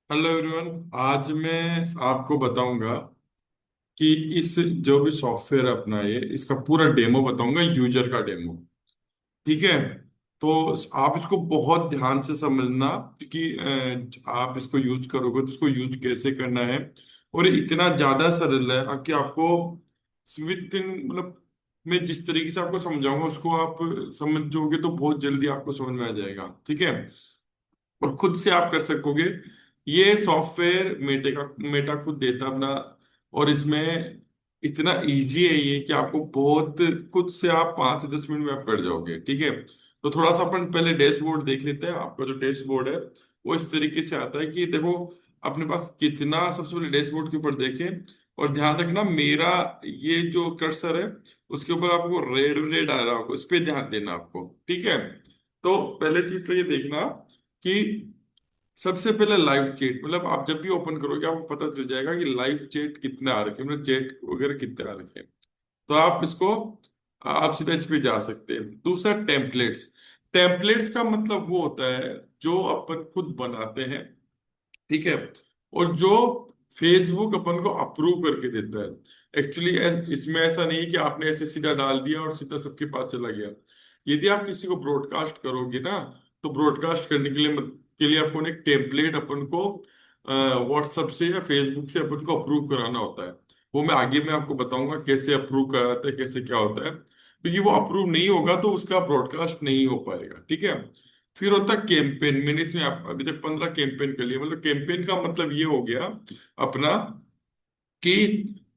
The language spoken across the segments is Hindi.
Hello everyone. आज मैं आपको बताऊंगा कि इस जो भी सॉफ्टवेयर अपना है इसका पूरा डेमो बताऊंगा, यूजर का डेमो। ठीक है। तो आप इसको बहुत ध्यान से समझना क्योंकि आप इसको यूज करोगे तो इसको यूज कैसे करना है। और ये इतना ज्यादा सरल है कि आपको विद इन मतलब मैं जिस तरीके से आपको समझाऊंगा उसको आप समझोगे तो बहुत जल्दी आपको समझ में आ जाएगा। ठीक है। और खुद से आप कर सकोगे। ये सॉफ्टवेयर मेटा खुद देता अपना। और इसमें इतना इजी है ये कि आपको बहुत खुद से आप 5 से 10 मिनट में आप कर जाओगे। ठीक है। तो थोड़ा सा अपन पहले डैशबोर्ड देख लेते हैं। आपका जो डैशबोर्ड है वो इस तरीके से आता है कि देखो अपने पास कितना, सबसे पहले डैशबोर्ड के ऊपर देखें। और ध्यान रखना मेरा ये जो कर्सर है उसके ऊपर आपको रेड रेड आ रहा होगा, उस पर ध्यान देना आपको। ठीक है। तो पहले चीज तो ये देखना कि सबसे पहले लाइव चैट, मतलब आप जब भी ओपन करोगे आपको पता चल जाएगा कि लाइव चैट कितने आ रखे हैं, मतलब चैट वगैरह कितने आ रखे हैं। तो आप इसको आप सीधा इस पे जा सकते हैं। दूसरा टेम्पलेट्स। टेम्पलेट्स का मतलब वो होता है जो अपन खुद बनाते हैं। ठीक है। और जो फेसबुक अपन को अप्रूव करके देता है। एक्चुअली इसमें ऐसा नहीं है कि आपने ऐसे सीधा डाल दिया और सीधा सबके पास चला गया। यदि आप किसी को ब्रॉडकास्ट करोगे ना, तो ब्रॉडकास्ट करने के लिए आपको एक टेम्पलेट अपन को व्हाट्सएप से या फेसबुक से अपन को अप्रूव कराना होता है। वो मैं आगे में आपको बताऊंगा कैसे अप्रूव कराते हैं, कैसे क्या होता है। क्योंकि वो अप्रूव नहीं होगा तो उसका ब्रॉडकास्ट नहीं हो पाएगा। ठीक है। फिर होता है कैंपेन। मैंने इसमें अभी तक 15 कैंपेन कर लिए। मतलब कैंपेन का मतलब ये हो गया अपना कि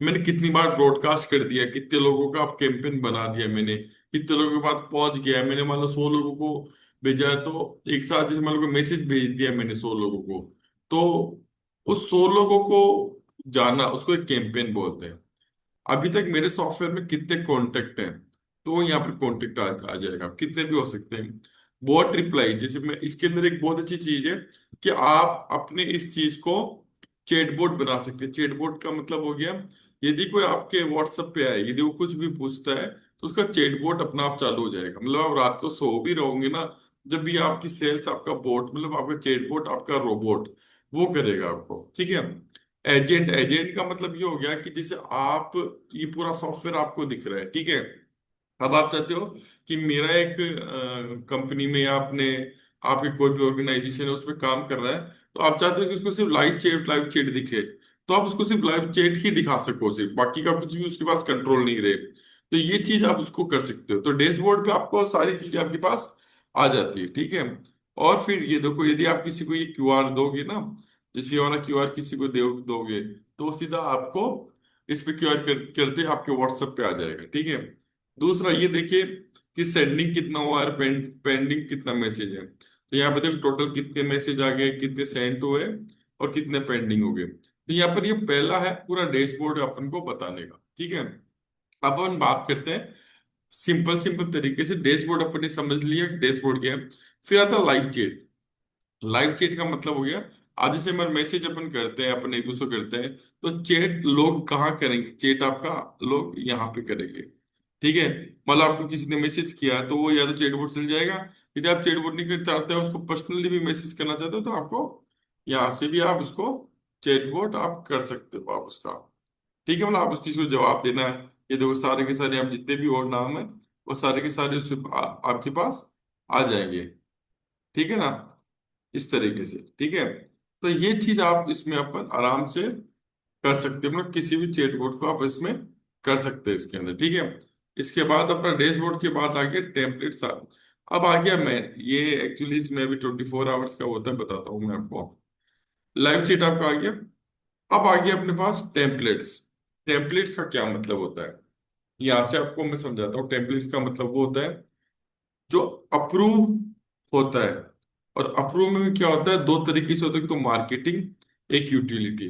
मैंने कितनी बार ब्रॉडकास्ट कर दिया, कितने लोगों का आप कैंपेन बना दिया मैंने, कितने लोगों के पास पहुंच गया है। मैंने मान लो 100 लोगों को भेजा है, तो एक साथ जैसे मान लो मैसेज भेज दिया मैंने 100 लोगों को, तो उस 100 लोगों को जाना उसको एक कैंपेन बोलते हैं। अभी तक मेरे सॉफ्टवेयर में कितने कॉन्टेक्ट हैं, तो यहाँ पर कॉन्टेक्ट आ जाएगा, कितने भी हो सकते हैं। बहुत रिप्लाई, जैसे मैं इसके अंदर एक बहुत अच्छी चीज है कि आप अपने इस चीज को चैटबॉट बना सकते हैं। चैटबॉट का मतलब हो गया, यदि कोई आपके व्हाट्सएप पे आए, यदि वो कुछ भी पूछता है तो उसका चैटबॉट अपना आप चालू हो जाएगा। मतलब आप रात को सो भी रहोगे ना, जब भी आपकी सेल्स आपका बोट, मतलब आपका चैटबॉट आपका रोबोट वो करेगा आपको। ठीक है। एजेंट। एजेंट का मतलब ये हो गया कि जैसे आप, ये पूरा सॉफ्टवेयर आपको दिख रहा है। ठीक है। अब आप चाहते हो कि मेरा एक कंपनी में या अपने आपके कोई भी ऑर्गेनाइजेशन है उस पर काम कर रहा है, तो आप चाहते हो कि उसको सिर्फ लाइव चैट दिखे, तो आप उसको सिर्फ लाइव चैट ही दिखा सको, सिर्फ बाकी का कुछ भी उसके पास कंट्रोल नहीं रहे। तो ये चीज आप उसको कर सकते हो। तो डैशबोर्ड पे आपको सारी चीजें आपके पास आ जाती है। ठीक है। और फिर ये देखो, यदि आप किसी को ये क्यूआर दोगे ना, जैसे ये वाला क्यूआर किसी को दोगे, तो वो सीधा आपको इस पे क्यूआर करते आपके व्हाट्सएप पे आ जाएगा। ठीक है। दूसरा ये देखिए कि सेंडिंग कितना हुआ है, पेंडिंग कितना मैसेज है। तो यहाँ पे देखो टोटल कितने मैसेज आ गए, कितने सेंड हुए और कितने पेंडिंग हो गए। तो यहाँ पर ये पहला है पूरा डैशबोर्ड अपन को बताने का। ठीक है। अब अपन बात करते हैं सिंपल सिंपल तरीके से। डैशबोर्ड अपन ने समझ लिया डैशबोर्ड क्या है। फिर आता लाइव चैट। लाइव चैट का मतलब हो गया, आज जैसे हमारे मैसेज अपन करते हैं, अपन एक दूसरे को करते हैं, तो चैट लोग कहाँ करेंगे? चैट आपका लोग यहाँ पे करेंगे। ठीक है। मतलब आपको किसी ने मैसेज किया तो वो या तो चैटबॉट चल जाएगा। यदि आप चैटबॉट नहीं करना चाहते हो, उसको पर्सनली भी मैसेज करना चाहते हो, तो आपको यहाँ से भी आप उसको चैटबॉट आप कर सकते हो आप उसका। ठीक है। मतलब आप उस चीज को जवाब देना है। ये देखो सारे के सारे आप जितने भी और नाम है वो सारे के सारे आपके पास आ जाएंगे। ठीक है ना, इस तरीके से। ठीक है। तो ये चीज आप इसमें अपन आराम से कर सकते हैं। मतलब किसी भी चैटबॉट को आप इसमें कर सकते हैं इसके अंदर। ठीक है। इसके बाद अपना डैशबोर्ड के बाद आ गया टेम्पलेट्स। अब आ गया मैं, ये एक्चुअली इसमें अभी 24 आवर्स का होता है, बताता हूँ मैं आपको। लाइव चैट आपका आ गया। अब आ गया अपने पास टेम्पलेट्स। टेम्पलेट्स का क्या मतलब होता है, यहां से आपको मैं समझाता हूँ। टेम्पलेट्स का मतलब वो होता है जो अप्रूव होता है। और अप्रूव में क्या होता है, दो तरीके से होता है, तो मार्केटिंग, एक यूटिलिटी।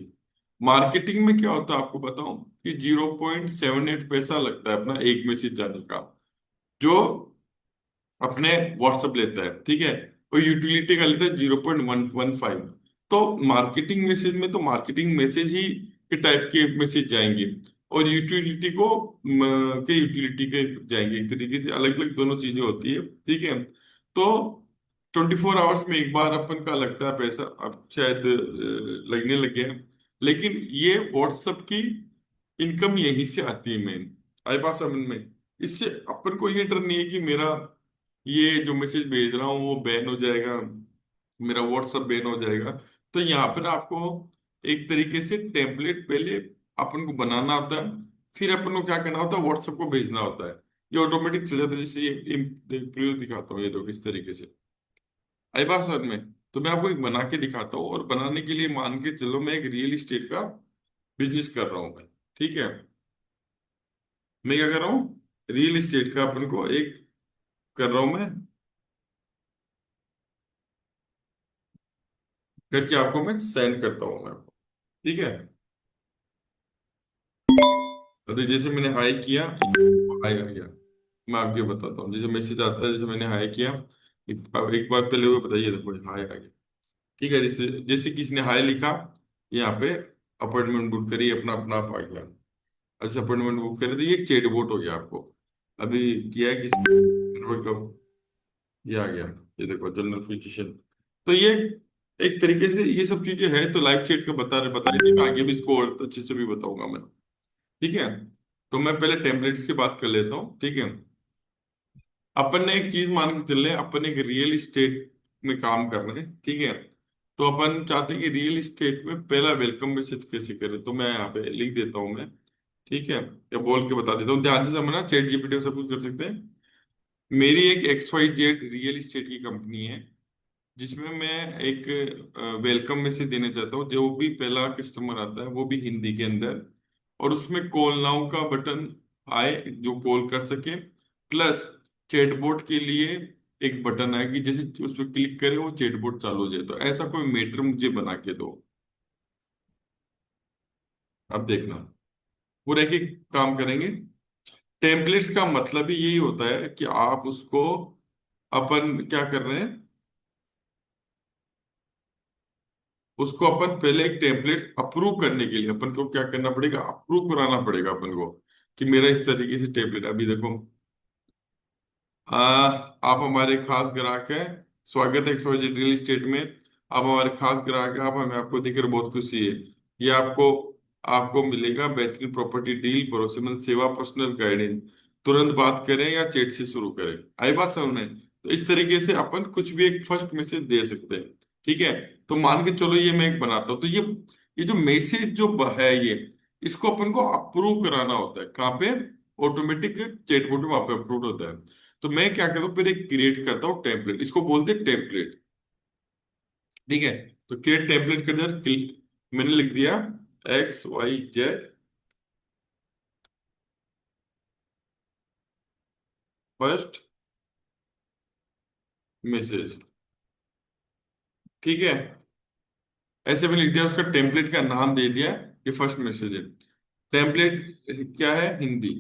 मार्केटिंग में क्या होता है आपको बताऊं कि 0.78 पैसा लगता है अपना एक मैसेज जाने का, जो अपने व्हाट्सएप लेता है। ठीक है। और यूटिलिटी का लेता है 0.115। तो मार्केटिंग मैसेज में तो मार्केटिंग मैसेज ही के टाइप के मैसेज जाएंगे, और यूटिलिटी को के यूटिलिटी के जाएंगे। एक तरीके से अलग अलग दोनों चीजें होती है। ठीक है। तो 24 आवर्स में एक बार अपन का लगता है पैसा, अब शायद लगने लग गया है। लेकिन ये व्हाट्सएप की इनकम यहीं से आती है मेन। आई बात समझ में? इससे अपन को ये डर नहीं है कि मेरा ये जो मैसेज भेज रहा हूँ वो बैन हो जाएगा, मेरा व्हाट्सएप बैन हो जाएगा। तो यहाँ पर आपको एक तरीके से टेम्पलेट पहले अपन को बनाना होता है, फिर अपन को क्या करना होता है, व्हाट्सएप को भेजना होता है। ये ऑटोमेटिक चल जाता है। जैसे ये प्रीव्यू दिखाता हूँ, ये लोग इस तरीके से। आई बात समझ में? तो मैं आपको एक बना के दिखाता हूँ, और बनाने के लिए मान के चलो मैं एक रियल एस्टेट का बिजनेस कर रहा हूँ मैं। ठीक है? मैं क्या कर रहा हूँ, रियल एस्टेट का अपन को एक कर रहा हूँ मैं, करके आपको मैं सेंड करता हूँ मैं आपको। ठीक है? तो जैसे मैंने हाई किया, हाई आ गया। मैं आपको बताता हूँ, जैसे मैसेज आता है, जैसे मैंने हाई किया, एक बार पहले वो बताइए, देखो हाई आ गया। ठीक है? जैसे जैसे किसी ने हाई लिखा, यहाँ पे अपॉइंटमेंट बुक करी, अपना अपना आप आ गया। अच्छा, अपॉइंटमेंट बुक करी, तो ये एक चैटबॉट हो गया आपको। अभी किया है किसी कब, ये आ गया। ये देखो जनरल फिजिशियन। तो ये एक तरीके से ये सब चीजें हैं। तो लाइव चैट का बता रही थी, मैं आगे भी इसको और अच्छे से भी बताऊंगा मैं। ठीक है? तो मैं पहले टेम्पलेट्स की बात कर लेता हूँ। ठीक है? अपन ने एक चीज मान के चल रहे हैं, अपन एक रियल इस्टेट में काम कर रहे हैं। ठीक है? तो अपन चाहते हैं कि रियल इस्टेट में पहला वेलकम मैसेज कैसे करें। तो मैं यहाँ पे लिख देता हूँ मैं। ठीक है? या बोल के बता देता हूँ, ध्यान से समझना, चैट जीपीटी में सब कुछ कर सकते हैं। मेरी एक XYZ रियल इस्टेट की कंपनी है, जिसमें मैं एक वेलकम मैसेज देना चाहता हूँ। जो भी पहला कस्टमर आता है वो भी हिंदी के अंदर, और उसमें कॉल नाउ का बटन आए जो कॉल कर सके, प्लस चैटबॉट के लिए एक बटन आए कि जैसे उस पर क्लिक करे वो चैटबॉट चालू हो जाए। तो ऐसा कोई मेटर मुझे बना के दो। अब देखना, पूरा एक एक काम करेंगे। टेम्पलेट्स का मतलब ही यही होता है कि आप उसको, अपन क्या कर रहे हैं, उसको अपन पहले एक टेम्पलेट अप्रूव करने के लिए अपन को क्या करना पड़ेगा, अप्रूव कराना पड़ेगा अपन को, कि मेरा इस तरीके से टेम्पलेट। अभी देखो, आप हमारे खास ग्राहक हैं, स्वागत है एक्सवाईजेड रियल एस्टेट में। आप हमारे खास ग्राहक हैं, आप हमें आपको देखकर बहुत खुशी है। ये आपको आपको मिलेगा बेहतरीन प्रॉपर्टी डील, भरोसेमंद सेवा, पर्सनल गाइडेंस। तुरंत बात करें या चैट से शुरू करें। आई बात समझ में? तो इस तरीके से अपन कुछ भी एक फर्स्ट मैसेज दे सकते हैं। ठीक है? तो मान के चलो ये मैं एक बनाता हूँ, तो ये जो मैसेज जो है ये, इसको अपन को अप्रूव कराना होता है। कहाँ पे? ऑटोमेटिक चैटबॉट में वहां पे अप्रूव होता है। तो मैं क्या करता हूँ, फिर एक क्रिएट करता हूँ टेम्पलेट, इसको बोलते हैं टेम्पलेट। ठीक है? तो क्रिएट टेम्पलेट कर दिया, मैंने लिख दिया XYZ फर्स्ट मैसेज। ठीक है? ऐसे मैंने लिख दिया, उसका टेम्पलेट का नाम दे दिया, ये फर्स्ट मैसेज है। टेम्पलेट क्या है? हिंदी।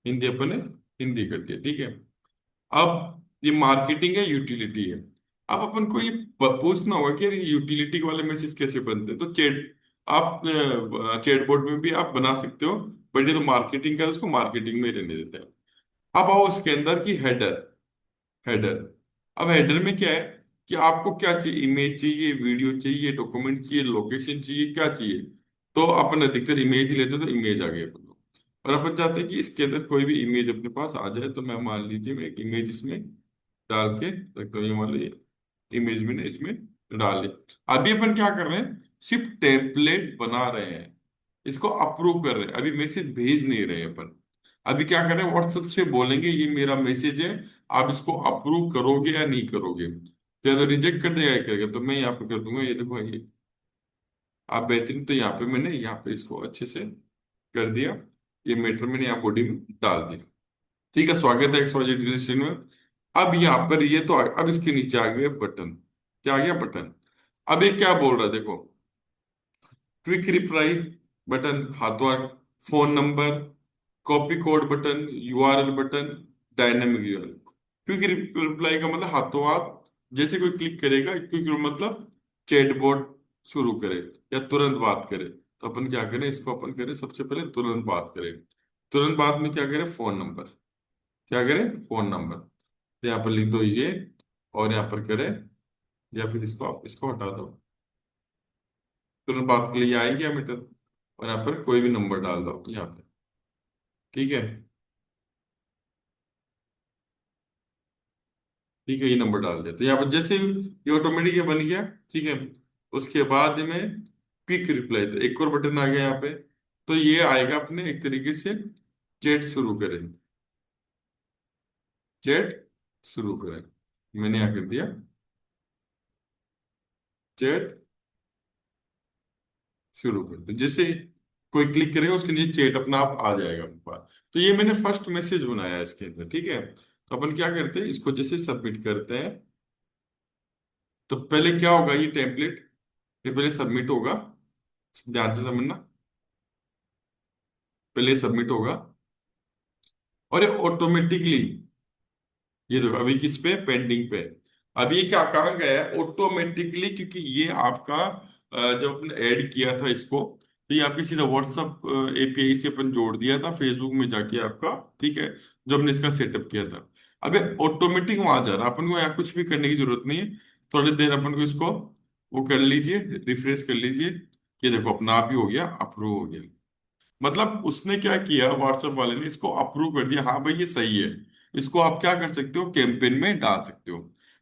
हिंदी अपन ने हिंदी कर दिया। ठीक है? अब ये मार्केटिंग है, यूटिलिटी है। अब अपन को ये पूछना होगा कि यार यूटिलिटी वाले मैसेज कैसे बनते हैं। तो आप चैटबॉट में भी आप बना सकते हो, बट ये तो मार्केटिंग का है, उसको मार्केटिंग में ही रहने देते हैं। अब आओ इसके अंदर की हेडर। हेडर, अब हेडर में क्या है कि आपको क्या चाहिए, इमेज चाहिए, वीडियो चाहिए, डॉक्यूमेंट चाहिए, लोकेशन चाहिए, क्या चाहिए। तो अपन अधिकतर इमेज लेते हैं, तो इमेज आ गई अपन को। और अपन चाहते हैं कि इसके अंदर कोई भी इमेज अपने पास आ जाए। तो मैं मान लीजिए मैं एक इमेज इसमें डाल के रखता हूँ। ये मान लीजिए इमेज मैंने इसमें डाल दी। अभी अपन क्या कर रहे हैं, सिर्फ टेम्पलेट बना रहे हैं, इसको अप्रूव कर रहे हैं, अभी मैसेज भेज नहीं रहे हैं अपन। अभी क्या कर रहे हैं, व्हाट्सएप से बोलेंगे ये मेरा मैसेज है, आप इसको अप्रूव करोगे या नहीं करोगे। तो या तो रिजेक्ट कर देगा या करेगा। तो मैं यहाँ पे कर दूंगा, ये देखो ये आप बेहतरीन। तो यहाँ पे मैंने यहाँ पे इसको अच्छे से कर दिया, ये मैटर मैंने यहाँ बॉडी में डाल दिया। ठीक है? स्वागत है एक्सवाईजेड रियल एस्टेट में। अब यहाँ पर ये तो अब इसके नीचे आ गया बटन। क्या आ गया? बटन। अब ये क्या बोल रहा है देखो, क्विक रिप्लाई बटन, हाथों, phone number, copy code button, URL button, dynamic URL। Quick reply का मतलब हाथों हाथ जैसे कोई क्लिक करेगा, क्विक मतलब चैटबॉट शुरू करे या तुरंत बात करे। तो अपन क्या करें, इसको अपन करें सबसे पहले तुरंत बात करें। तुरंत बात में क्या करें, फोन नंबर, क्या करें, फोन नंबर। तो यहाँ पर लिख दो ये, और यहाँ पर करें, या फिर इसको आप इसको हटा दो, तुरंत बात के लिए आएगी या मीटर। और यहाँ पर कोई भी नंबर डाल दो यहाँ पे। ठीक है, ठीक है, ये नंबर डाल दिया, तो यहाँ पर जैसे ही ये ऑटोमेटिक ये बन गया। ठीक है, उसके बाद में क्विक रिप्लाई, तो एक और बटन आ गया यहाँ पे। तो ये आएगा अपने एक तरीके से, चैट शुरू करें, चैट शुरू करें। मैंने यहाँ कर दिया, चैट शुरू कर दो। जैसे कोई क्लिक करेगा उसके नीचे चैट अपना आप आ जाएगा अपने पास। तो ये मैंने फर्स्ट मैसेज बनाया है इसके अंदर। ठीक है, तो अपन क्या करते हैं, इसको जैसे सबमिट करते हैं, तो पहले क्या होगा, ये टेम्पलेट ये पहले सबमिट होगा। ध्यान से समझना, पहले सबमिट होगा, और ये ऑटोमेटिकली, ये देखो अभी किस पे, पेंडिंग पे। अभी ये क्या कहा गया है, ऑटोमेटिकली, क्योंकि ये आपका जब अपने ऐड किया था इसको, तो ये आपके सीधा व्हाट्सअप एपीआई से अपन जोड़ दिया था फेसबुक में जाके आपका। ठीक है, जब हमने इसका सेटअप किया था। अब ये ऑटोमेटिक वहां जा रहा है, अपन को यहाँ कुछ भी करने की जरूरत नहीं है। थोड़ी देर अपन को इसको वो कर लीजिए, रिफ्रेश कर लीजिए। ये देखो अपना आप ही हो गया, अप्रूव हो गया। मतलब उसने क्या किया, व्हाट्सएप वाले ने इसको अप्रूव कर दिया, हाँ भाई ये सही है। इसको आप क्या कर सकते हो, कैंपेन में डाल सकते हो।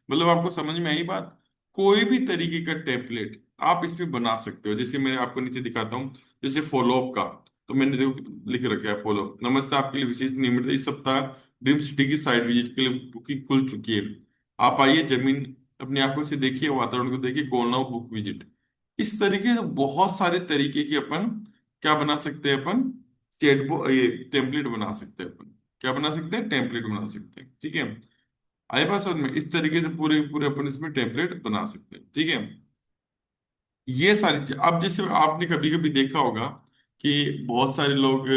मतलब आपको समझ में आई बात। कोई भी तरीके का टेम्पलेट आप इसमें बना सकते हो। जैसे मैं आपको नीचे दिखाता हूँ, जैसे फॉलो अप का, तो मैंने देखो लिख रखा है, फॉलो नमस्ते, आपके लिए विशेष नियमित इस सप्ताह ड्रीम सिटी की साइट विजिट के लिए बुकिंग खुल चुकी है। आप आइए, जमीन अपनी आंखों से देखिए, वातावरण को देखिए, कॉल नाउ बुक विजिट। इस तरीके से बहुत सारे तरीके की अपन क्या बना सकते हैं, अपन ये टेम्पलेट बना सकते हैं अपन। क्या बना सकते हैं, टेम्पलेट बना सकते हैं। ठीक है, आए बात समझ में, इस तरीके से पूरे पूरे अपन इसमें टेम्पलेट बना सकते हैं। ठीक है, ये सारी चीजें। अब जैसे आपने कभी कभी देखा होगा कि बहुत सारे लोग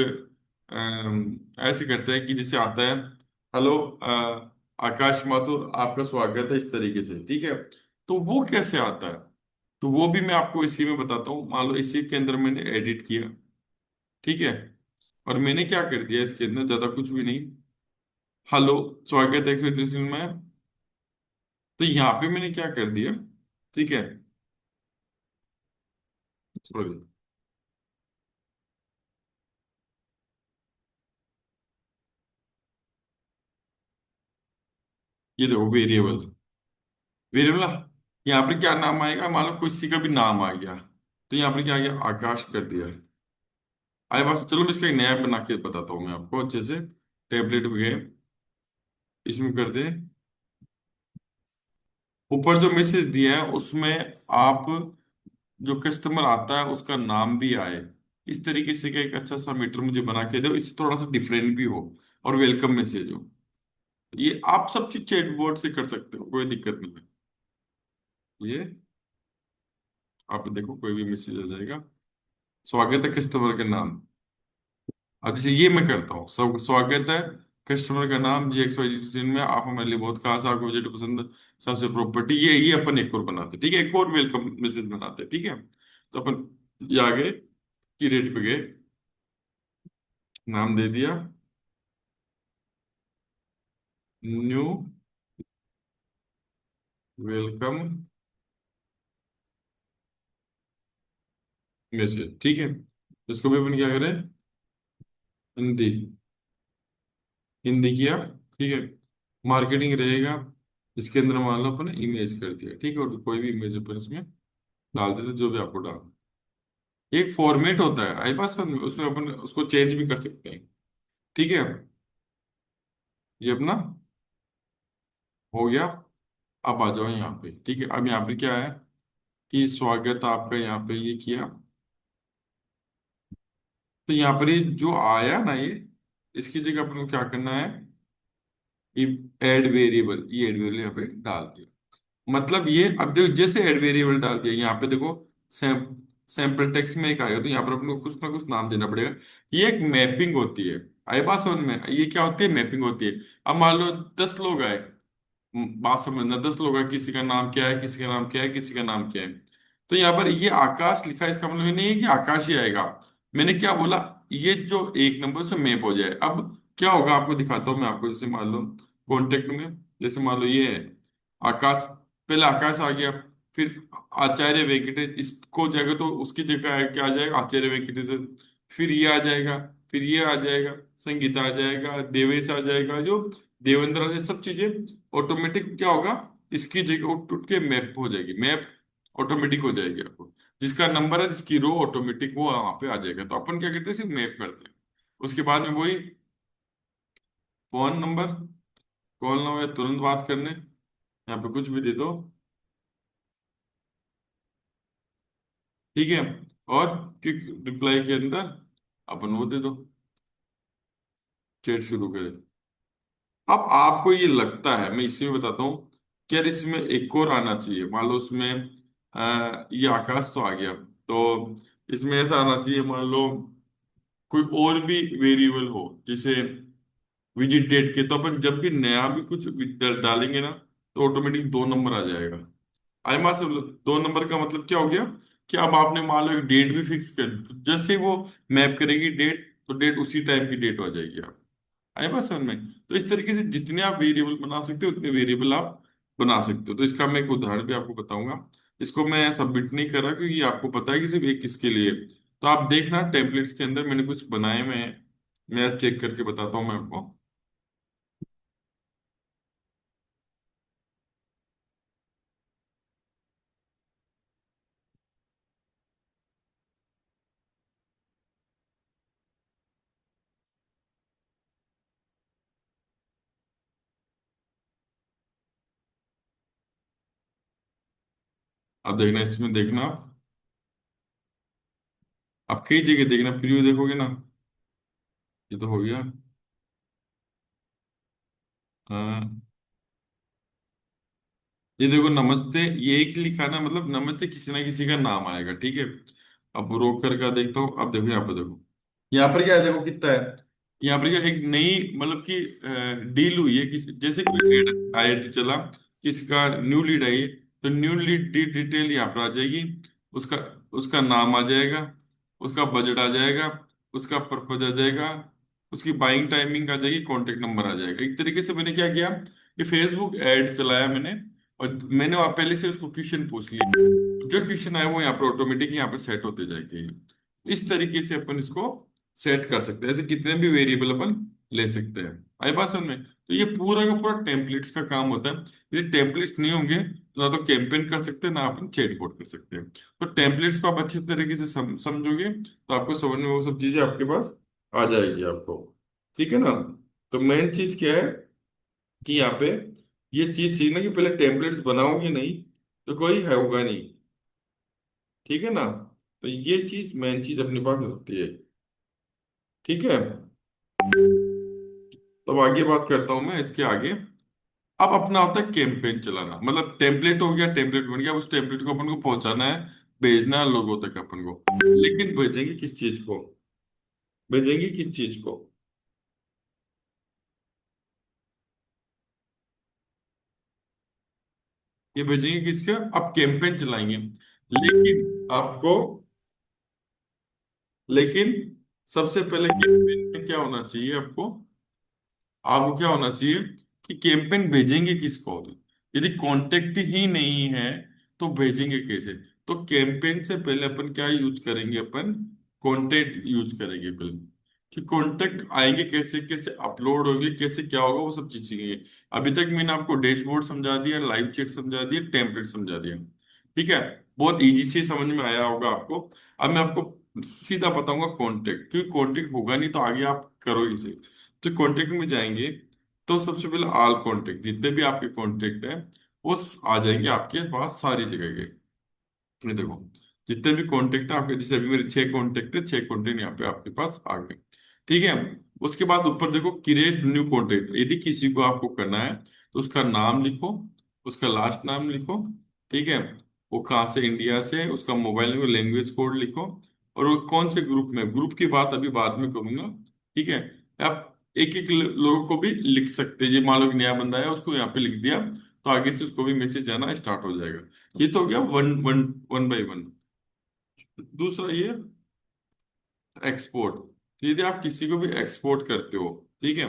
ऐसे करते हैं कि जैसे आता है, हेलो आकाश माथुर, आपका स्वागत है, इस तरीके से। ठीक है, तो वो कैसे आता है, तो वो भी मैं आपको इसी में बताता हूँ। मान लो इसी के अंदर मैंने एडिट किया। ठीक है, और मैंने क्या कर दिया इसके अंदर, ज्यादा कुछ भी नहीं, हेलो स्वागत है फिर में। तो यहाँ पे मैंने क्या कर दिया, ठीक है, सॉरी, ये देखो वेरिएबल, वेरिएबल यहाँ पे क्या नाम आएगा, मान लो किसी का भी नाम आ गया, तो यहाँ पे क्या आ गया, आकाश कर दिया। आए बस, चलो मैं इसका एक नया बना के बताता हूँ मैं आपको अच्छे से। टेबलेट में गए, इसमें कर दे, ऊपर जो मैसेज दिया है उसमें आप, जो कस्टमर आता है उसका नाम भी आए, इस तरीके से का एक अच्छा सा मीटर मुझे बना के दो, इससे थोड़ा सा डिफरेंट भी हो, और वेलकम मैसेज हो। ये आप सब चीज चैटबॉट से कर सकते हो, कोई दिक्कत नहीं है। ये आप देखो कोई भी मैसेज आ जाएगा, स्वागत है कस्टमर का नाम। अब जैसे ये मैं करता हूँ, सब स्वागत है कस्टमर का नाम जी एक्स वाई जी में, आप हमारे लिए बहुत खास, आपको बजट पसंद, सबसे प्रॉपर्टी, ये अपन एक और बनाते हैं। ठीक है, एक और वेलकम मैसेज बनाते हैं। ठीक है, तो अपन ये आ गए की रेट पे गए, नाम दे दिया, न्यू वेलकम मैसेज। ठीक है, इसको भी अपन क्या करें, हिंदी, हिंदी किया। ठीक है, मार्केटिंग रहेगा, इसके अंदर मान लो अपन इमेज कर दिया। ठीक है, और कोई भी इमेज अपन इसमें डाल देते, जो भी आपको डाल, एक फॉर्मेट होता है आई पास में, उसमें अपन उसको चेंज भी कर सकते हैं। ठीक है, ये अपना हो गया। अब आ जाओ यहाँ पे। ठीक है, अब यहाँ पे क्या है कि स्वागत आपका, यहाँ पे ये किया, तो यहाँ पर ये जो आया ना, ये इसकी जगह अपन को क्या करना है, इफ एड वेरिएबल, ये एड वेरिएबल यहाँ पे डाल दिया। मतलब ये, अब देखो जैसे एड वेरिएबल डाल दिया, यहाँ पे देखो सैम्पल टेक्स्ट में एक आएगा, तो यहाँ पर अपने को कुछ ना कुछ नाम देना पड़ेगा। ये एक मैपिंग होती है, आई बात समझ में, ये क्या होती है, मैपिंग होती है। अब मान लो 10 लोग आए, बात समझना, 10 लोग आए, किसी का नाम क्या है, किसी का नाम क्या है, किसी का नाम क्या है, तो यहाँ पर ये आकाश लिखा है, इसका मतलब ये नहीं है कि आकाश ही आएगा। मैंने क्या बोला, ये जो एक नंबर से मैप हो जाए। अब क्या होगा आपको दिखाता हूँ मैं आपको, जैसे मान लो कॉन्टेक्ट में, जैसे मान लो ये है आकाश, पहले आकाश आ गया, फिर आचार्य वेंकटेश, इसको जगह तो उसकी जगह क्या आ जाएगा, आचार्य वेंकटेश। फिर ये आ जाएगा, फिर ये आ जाएगा, संगीता आ जाएगा, देवेश आ जाएगा, जो देवेंद्र आ, ये सब चीजें ऑटोमेटिक क्या होगा, इसकी जगह उठ उठ के मैप हो जाएगी, मैप ऑटोमेटिक हो जाएगी आपको। जिसका नंबर है, जिसकी रो ऑटोमेटिक वो वहां पे आ जाएगा। तो अपन क्या करते हैं, सिर्फ मैप करते हैं। उसके बाद में वही फोन नंबर, कॉल ना हो या तुरंत बात करने, यहाँ पे कुछ भी दे दो, ठीक है। और क्विक रिप्लाई के अंदर अपन वो दे दो, चैट शुरू करें। अब आपको ये लगता है, मैं इसमें बताता हूँ कि यार इसमें एक और आना चाहिए, मान लो उसमें ये आकाश तो आ गया, तो इसमें ऐसा आना चाहिए, मान लो कोई और भी वेरिएबल हो, जैसे विजिट डेट के, तो अपन जब भी नया भी कुछ डालेंगे ना, तो ऑटोमेटिक दो नंबर आ जाएगा। आई मास, दो नंबर का मतलब क्या हो गया कि अब आपने मान लो एक डेट भी फिक्स कर दी, तो जैसे ही वो मैप करेगी डेट, तो डेट उसी टाइम की डेट हो जाएगी। आप आई बात समझ में? तो इस तरीके से जितने आप वेरिएबल बना सकते हो उतने वेरिएबल आप बना सकते हो। तो इसका मैं एक उदाहरण भी आपको बताऊंगा। इसको मैं सबमिट नहीं कर रहा क्योंकि ये आपको पता है कि सिर्फ एक किसके लिए है। तो आप देखना टेम्पलेट्स के अंदर मैंने कुछ बनाए हुए हैं, मैं चेक करके बताता हूँ मैं आपको। अब देखना, इसमें देखना आप कई जगह देखना, प्रीव्यू देखोगे ना, ये तो हो गया। हाँ, ये देखो नमस्ते, ये एक ही लिखा ना, मतलब नमस्ते किसी ना किसी का नाम आएगा, ठीक है। अब रोक कर का देखता हूँ, अब देखो यहाँ पे देखो, यहाँ पर क्या है, देखो कितना है। यहाँ पर क्या एक नई मतलब कि डील हुई है, किसी जैसे कोई लीड आया चला, किसका न्यू लीड आई, तो न्यू लीड डिटेल यहाँ पर आ जाएगी, उसका उसका नाम आ जाएगा, उसका बजट आ जाएगा, उसका पर्पज आ जाएगा, उसकी बाइंग टाइमिंग आ जाएगी, कॉन्टेक्ट नंबर आ जाएगा। एक तरीके से मैंने क्या किया कि फेसबुक एड चलाया मैंने, और मैंने वहां पहले से उसको क्वेश्चन पूछ लिया, जो क्वेश्चन आए वो यहाँ पर ऑटोमेटिक यहाँ पे सेट होते जाएंगे। इस तरीके से अपन इसको सेट कर सकते हैं, ऐसे कितने भी वेरिएबल अपन ले सकते हैं। आई बात समझ में? तो ये पूरा का पूरा टेम्पलेट्स का काम होता है। ये टेम्पलेट्स नहीं होंगे तो ना तो कैंपेन कर सकते हैं, ना अपन चैट कोड कर सकते हैं। तो टेम्पलेट्स को आप अच्छे तरीके से समझोगे तो आपको समझ में वो सब चीजें आपके पास आ जाएगी आपको, ठीक है ना। तो मेन चीज क्या है कि यहाँ पे ये चीज सीखना कि पहले टेम्पलेट्स बनाओगे नहीं तो कोई है होगा नहीं, ठीक है ना। तो ये चीज मेन चीज अपने पास होती है, ठीक है। तो अब आगे बात करता हूं मैं इसके आगे। अब अपना होता है कैंपेन चलाना, मतलब टेम्पलेट हो गया, टेम्पलेट बन गया, उस टेम्पलेट को अपन को पहुंचाना है, भेजना है लोगों तक अपन को। लेकिन भेजेंगे किस चीज को, भेजेंगे किस चीज को, ये भेजेंगे किसका, अब कैंपेन चलाएंगे। लेकिन आपको, लेकिन सबसे पहले कैंपेन में क्या होना चाहिए आपको, आपको क्या होना चाहिए कि कैंपेन भेजेंगे किसको। यदि कांटेक्ट ही नहीं है तो भेजेंगे कैसे। तो कैंपेन से पहले अपन क्या यूज करेंगे, अपन कॉन्टेक्ट यूज करेंगे पहले, कि कॉन्टेक्ट आएंगे कैसे, कैसे अपलोड होंगे, कैसे क्या होगा, वो सब चीज सीखेंगे। अभी तक मैंने आपको डैशबोर्ड समझा दिया, लाइव चैट समझा दिया, टेम्पलेट समझा दिया, ठीक है। बहुत इजी से समझ में आया होगा आपको। अब मैं आपको सीधा बताऊंगा कॉन्टेक्ट, क्योंकि कॉन्टेक्ट होगा नहीं तो आगे आप करो इसे। तो कॉन्टेक्ट में जाएंगे, तो सबसे पहले ऑल कॉन्टेक्ट, जितने भी आपके कॉन्टेक्ट हैं वो आ जाएंगे आपके पास सारी जगह के। ये देखो जितने भी कॉन्टेक्ट है आपके, जैसे अभी मेरे 6 कॉन्टेक्ट है, 6 कॉन्टेक्ट यहाँ पे आपके पास आ गए, ठीक है। उसके बाद ऊपर देखो क्रिएट न्यू कॉन्टेक्ट, यदि किसी को आपको करना है तो उसका नाम लिखो, उसका लास्ट नाम लिखो, ठीक है। वो कहाँ से, इंडिया से है, उसका मोबाइल नंबर, लैंग्वेज कोड लिखो, और वो कौन से ग्रुप में, ग्रुप की बात अभी बाद में करूंगा, ठीक है। आप एक एक लोगों को भी लिख सकते हैं, जी मान लो एक नया बंदा है उसको यहाँ पे लिख दिया, तो आगे से उसको भी मैसेज आना स्टार्ट हो जाएगा। ये तो हो गया one one, one by one. दूसरा ये एक्सपोर्ट, यदि आप किसी को भी एक्सपोर्ट करते हो, ठीक है,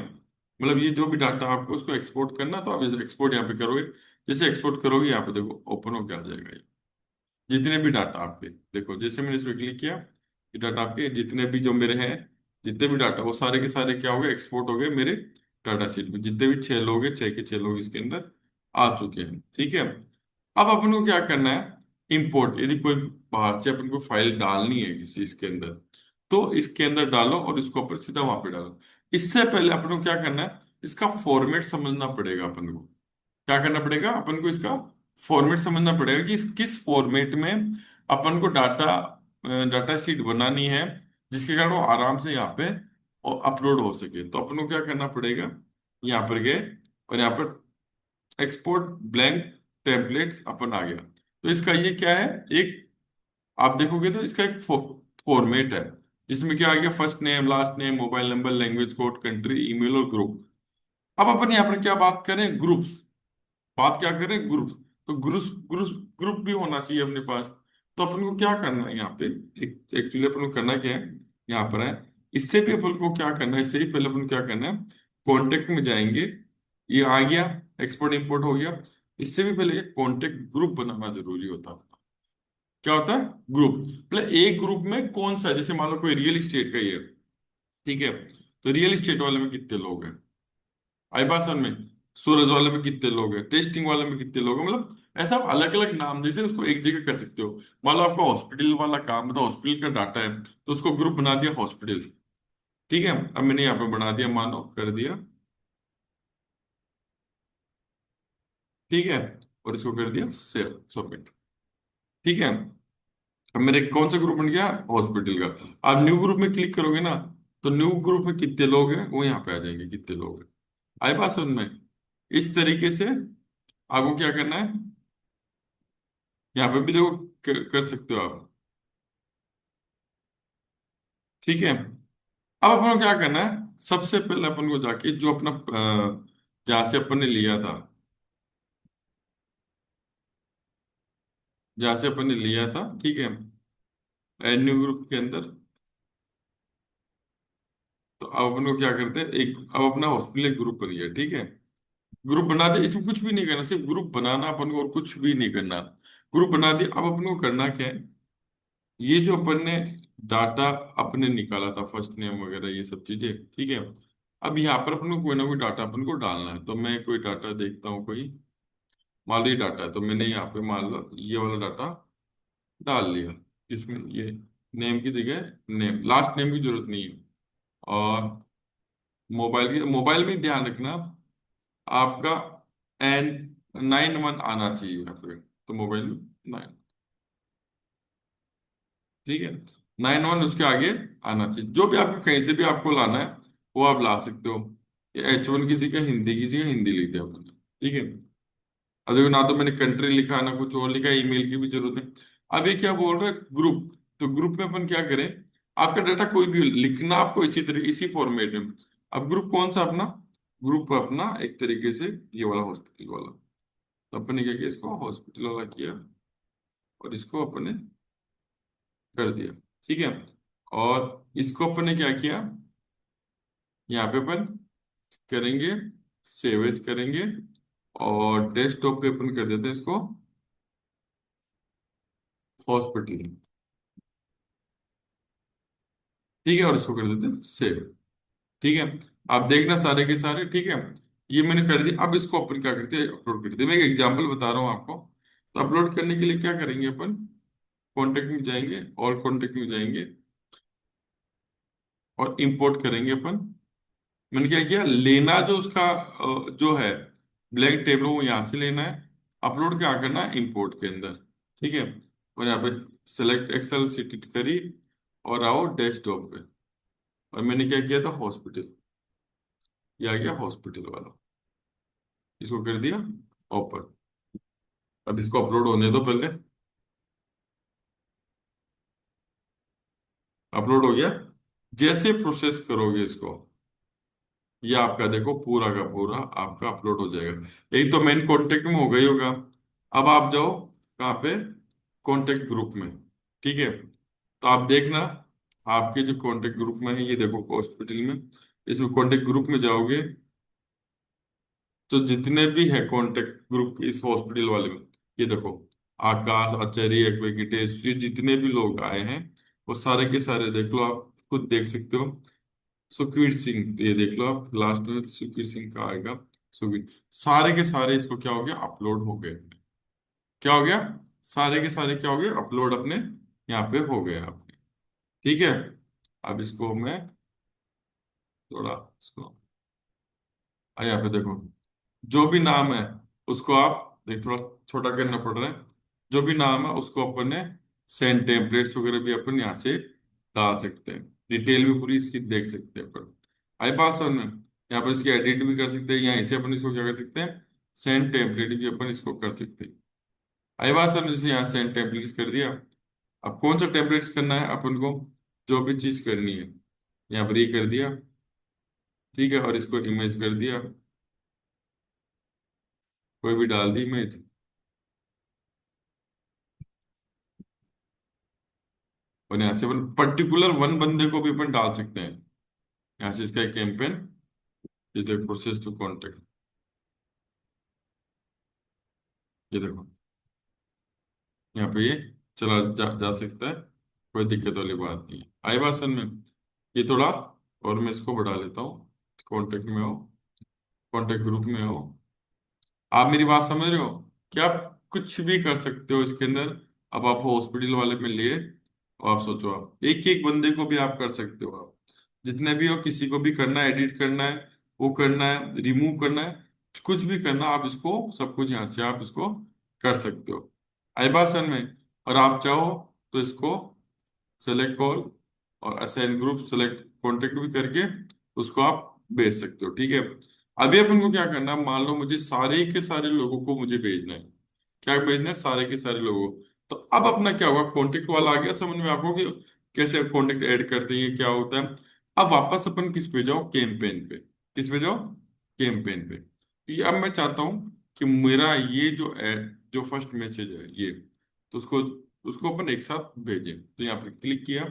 मतलब ये जो भी डाटा आपको उसको एक्सपोर्ट करना, तो आप एक्सपोर्ट यहाँ पे करोगे। जैसे एक्सपोर्ट करोगे यहाँ पे देखो ओपन होके आ जाएगा ये। जितने भी डाटा आपके, देखो जैसे मैंने इस पर क्लिक किया, ये डाटा आपके जितने भी जो मेरे हैं, जितने भी डाटा वो सारे के सारे क्या हो गए, एक्सपोर्ट हो गए मेरे डाटा शीट में। जितने भी 6 लोग हैं, 6 के 6 लोग इसके अंदर आ चुके हैं। ठीक है। अब अपन को क्या करना है, इंपोर्ट, यदि कोई बाहर से अपन को फाइल डालनी है किसी इसके अंदर, तो इसके अंदर डालो और इसको ऊपर सीधा वहां पे डालो। इससे पहले अपन को क्या करना है, इसका फॉर्मेट समझना पड़ेगा अपन को। क्या करना पड़ेगा अपन को, इसका फॉर्मेट समझना पड़ेगा कि किस फॉर्मेट में अपन को डाटा डाटा शीट बनानी है, जिसके कारण वो आराम से यहाँ पे अपलोड हो सके। तो अपन को क्या करना पड़ेगा, यहाँ पर गए और यहाँ पर एक्सपोर्ट ब्लैंक टेम्पलेट्स अपन आ गया। तो इसका ये क्या है, एक आप देखोगे तो इसका एक फॉर्मेट है, जिसमें क्या आ गया, first name, last name, mobile number, language code, country, email और ग्रुप। अब अपन यहाँ पर क्या बात करें, ग्रुप्स, बात क्या करें, ग्रुप। तो ग्रुप ग्रुप ग्रुप भी होना चाहिए अपने पास। तो अपन को क्या करना है यहाँ पे, एक्चुअली अपन को करना क्या है, यहाँ पर है, इससे भी अपन को क्या करना है, इससे ही पहले अपन को क्या करना है, कॉन्टेक्ट में जाएंगे। ये आ गया, एक्सपोर्ट इंपोर्ट हो गया। इससे भी पहले कॉन्टेक्ट ग्रुप बनाना जरूरी होता है। क्या होता है, ग्रुप। मतलब एक ग्रुप में कौन सा, जैसे मान लो कोई रियल इस्टेट का ही है, ठीक है, तो रियल इस्टेट वाले में कितने लोग हैं, आईपासन में, सूरज वाले में कितने लोग हैं, टेस्टिंग वाले में कितने लोग हैं, मतलब ऐसा अलग अलग नाम, जैसे उसको एक जगह कर सकते हो। मान लो आपका हॉस्पिटल वाला काम है, तो हॉस्पिटल का डाटा है, तो उसको ग्रुप बना दिया हॉस्पिटल। ठीक है, अब मैंने यहाँ पे बना दिया, मानो कर दिया, ठीक है, और इसको कर दिया सेव, सबमिट। ठीक है, अब मेरे कौन सा ग्रुप बन गया, हॉस्पिटल का। आप न्यू ग्रुप में क्लिक करोगे ना, तो न्यू ग्रुप में कितने लोग हैं वो यहाँ पे आ जाएंगे, कितने लोग हैं, आए पास उनमें। इस तरीके से आपको क्या करना है, यहाँ पे भी देखो कर सकते हो आप। ठीक है, अब अपन को क्या करना है, सबसे पहले अपन को जाके जो अपना जहाँ से अपन ने लिया था, जहाँ से अपन ने लिया था, ठीक है, एड न्यू ग्रुप के अंदर। तो अब अपन को क्या करते हैं, एक अब अपना हॉस्पिटल एक ग्रुप बन गया, ठीक है। ग्रुप बना दे, इसमें कुछ भी नहीं करना, सिर्फ ग्रुप बनाना अपन को, और कुछ भी नहीं करना। ग्रुप बना दिया, अब अपन को करना क्या है, ये जो अपन ने डाटा अपने निकाला था, फर्स्ट नेम वगैरह ये सब चीजें, ठीक है। अब यहाँ पर अपन को कोई ना कोई डाटा अपन को डालना है, तो मैं कोई डाटा देखता हूँ कोई, मान लो ये डाटा है, तो मैंने यहाँ पे मान लो ये वाला डाटा डाल लिया। इसमें ये नेम की जगह नेम, लास्ट नेम की जरूरत नहीं है। और मोबाइल में ध्यान रखना, आपका एन 91 आना चाहिए यहाँ पे, तो मोबाइल में 9, ठीक है, 91 उसके आगे आना चाहिए। जो भी आपको कहीं से भी आपको लाना है वो आप ला सकते हो। H1 की जगह हिंदी की जगह हिंदी लिख दिया आपने, ठीक है। अब देखो, ना तो मैंने कंट्री लिखा ना कुछ और लिखा, ईमेल की भी जरूरत है। अब ये क्या बोल रहा है, ग्रुप। तो ग्रुप में अपन क्या करें, आपका डाटा कोई भी हो, लिखना आपको इसी तरह इसी फॉर्मेट में। अब ग्रुप कौन सा अपना, ग्रुप अपना एक तरीके से ये वाला हॉस्पिटल वाला। तो अपन ने क्या किया, इसको हॉस्पिटल वाला किया, और इसको अपने कर दिया, ठीक है। और इसको अपन ने क्या किया, यहाँ पे अपन करेंगे, सेव एज करेंगे, और डेस्कटॉप पे अपन कर देते हैं इसको हॉस्पिटल, ठीक है, और इसको कर देते हैं सेव। ठीक है, आप देखना सारे के सारे, ठीक है, ये मैंने कर दिया। अब इसको अपन क्या करते हैं, अपलोड करते हैं। मैं एक एग्जांपल बता रहा हूँ आपको। तो अपलोड करने के लिए क्या करेंगे अपन, कॉन्टेक्ट में जाएंगे, और कॉन्टेक्ट में जाएंगे, और इंपोर्ट करेंगे अपन। मैंने क्या किया, लेना जो उसका जो है ब्लैंक टेबल, वो यहाँ से लेना है, अपलोड क्या करना है, इंपोर्ट के अंदर, ठीक है। और यहाँ पे सेलेक्ट एक्सेल सीट करी, और आओ डेस्कटॉप पे, और मैंने क्या किया था, हॉस्पिटल, ये आ गया हॉस्पिटल वाला, इसको कर दिया ओपन। अब इसको अपलोड होने दो पहले, अपलोड हो गया। जैसे प्रोसेस करोगे इसको, ये आपका देखो पूरा का पूरा आपका अपलोड हो जाएगा। एक तो मेन कांटेक्ट में हो गई होगा। अब आप जाओ कहाँ पे, कांटेक्ट ग्रुप में, ठीक है। तो आप देखना, आपके जो कांटेक्ट ग्रुप में है, ये देखो हॉस्पिटल में, इसमें कांटेक्ट ग्रुप में जाओगे, तो जितने भी है कांटेक्ट ग्रुप इस हॉस्पिटल वाले में, ये देखो, आकाश, आचार्य, वेंकटेश, ये जितने भी लोग आए हैं वो सारे के सारे देख लो, आप खुद देख सकते हो। सुखवीर सिंह, ये देख लो आप, लास्ट में सुखवीर सिंह का आएगा। सुखवीर, सारे के सारे इसको क्या हो गया, अपलोड हो गए। क्या हो गया, सारे के सारे क्या हो गए, अपलोड अपने यहाँ पे हो गए आपके। ठीक है, अब इसको मैं थोड़ा इसको, यहाँ पे देखो, जो भी नाम है उसको आप देख, थोड़ा छोटा करना पड़ रहा है। जो भी नाम है उसको अपन ने सेंड टेम्पलेट्स वगैरह भी अपन यहाँ से डाल सकते हैं, डिटेल भी पूरी इसकी देख सकते हैं अपन। आई बात समझ में? यहाँ पर इसकी एडिट भी कर सकते हैं, यहाँ से अपन इसको क्या कर सकते हैं, सेंड टेम्पलेट भी अपन इसको कर सकते हैं। आई बात समझ? जैसे यहाँ सेंड टेम्पलेट्स कर दिया। अब कौन सा टेम्पलेट्स करना है अपन को, जो भी चीज करनी है यहाँ पर ये कर दिया। ठीक है, और इसको इमेज कर दिया, कोई भी डाल दी इमेज। और यहाँ से अपन पर्टिकुलर वन बंदे को भी अपन डाल सकते हैं। यहाँ से इसका एक कैंपेन, ये देखो, प्रोसेस टू कॉन्टेक्ट, ये देखो, यहाँ पे ये चला जा सकता है, कोई दिक्कत वाली बात नहीं है। आई बात समझ में? ये थोड़ा और मैं इसको बढ़ा लेता हूँ, कॉन्टेक्ट में हो, कॉन्टेक्ट ग्रुप में हो। आप मेरी बात समझ रहे हो कि आप कुछ भी कर सकते हो इसके अंदर। अब आप हॉस्पिटल वाले में लिए, और आप सोचो, आप एक एक बंदे को भी आप कर सकते हो। आप जितने भी हो, किसी को भी करना है, एडिट करना है, वो करना है, रिमूव करना है, कुछ भी करना, आप इसको सब कुछ यहाँ से आप इसको कर सकते हो। आई बात समझ में? और आप चाहो तो इसको सेलेक्ट कॉल और असाइन ग्रुप सेलेक्ट कॉन्टेक्ट भी करके उसको आप भेज सकते हो। ठीक है, अभी अपन को क्या करना है, मान लो मुझे सारे के सारे लोगों को मुझे भेजना है। क्या भेजना है, सारे के सारे लोगों को। तो अब अपना क्या होगा, कॉन्टेक्ट वाला आ गया समझ में आपको कि कैसे कॉन्टेक्ट ऐड करते हैं, क्या होता है। अब वापस अपन किस पे जाओ, कैंपेन पे। किस पे जाओ, कैंपेन पे। ये अब मैं चाहता हूँ कि मेरा ये जो एड, जो फर्स्ट मैसेज है ये, तो उसको उसको अपन एक साथ भेजें। तो यहाँ पर क्लिक किया,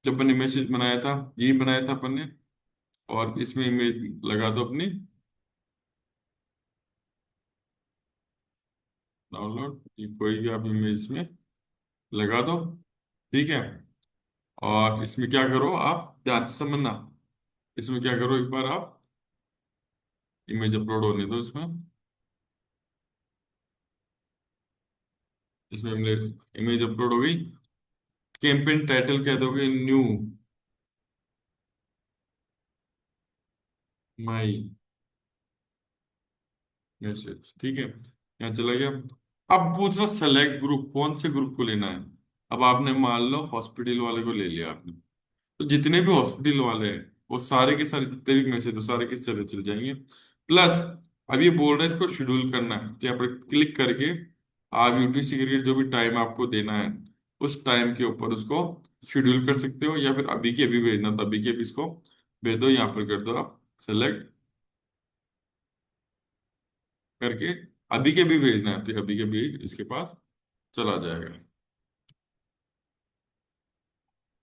जब अपन ने मैसेज बनाया था, यही बनाया था अपन ने, और इसमें इमेज लगा दो अपनी, डाउनलोड, ये कोई भी आप इमेज में लगा दो। ठीक है, और इसमें क्या करो, आप ध्यान से समझना, इसमें क्या करो, एक बार आप इमेज अपलोड होने दो इसमें। इसमें इमेज अपलोड हो गई। कैंपेन टाइटल क्या दोगे, न्यू माई मैसेज। ठीक है, यहाँ चला गया। अब पूछ रहा सेलेक्ट ग्रुप, कौन से ग्रुप को लेना है। अब आपने मान लो हॉस्पिटल वाले को ले लिया आपने, तो जितने भी हॉस्पिटल वाले हैं वो सारे के सारे जितने भी मैसेज तो सारे के चले चल जाएंगे। प्लस अब ये बोल रहे हैं इसको शेड्यूल करना है, तो यहाँ पर क्लिक करके आप यूटीसी करके जो भी टाइम आपको देना है उस टाइम के ऊपर उसको शेड्यूल कर सकते हो, या फिर अभी के अभी भेजना तो अभी के अभी इसको भेज दो। यहाँ पर कर दो आप सेलेक्ट करके, अभी के अभी भेजना है तो अभी के अभी इसके पास चला जाएगा।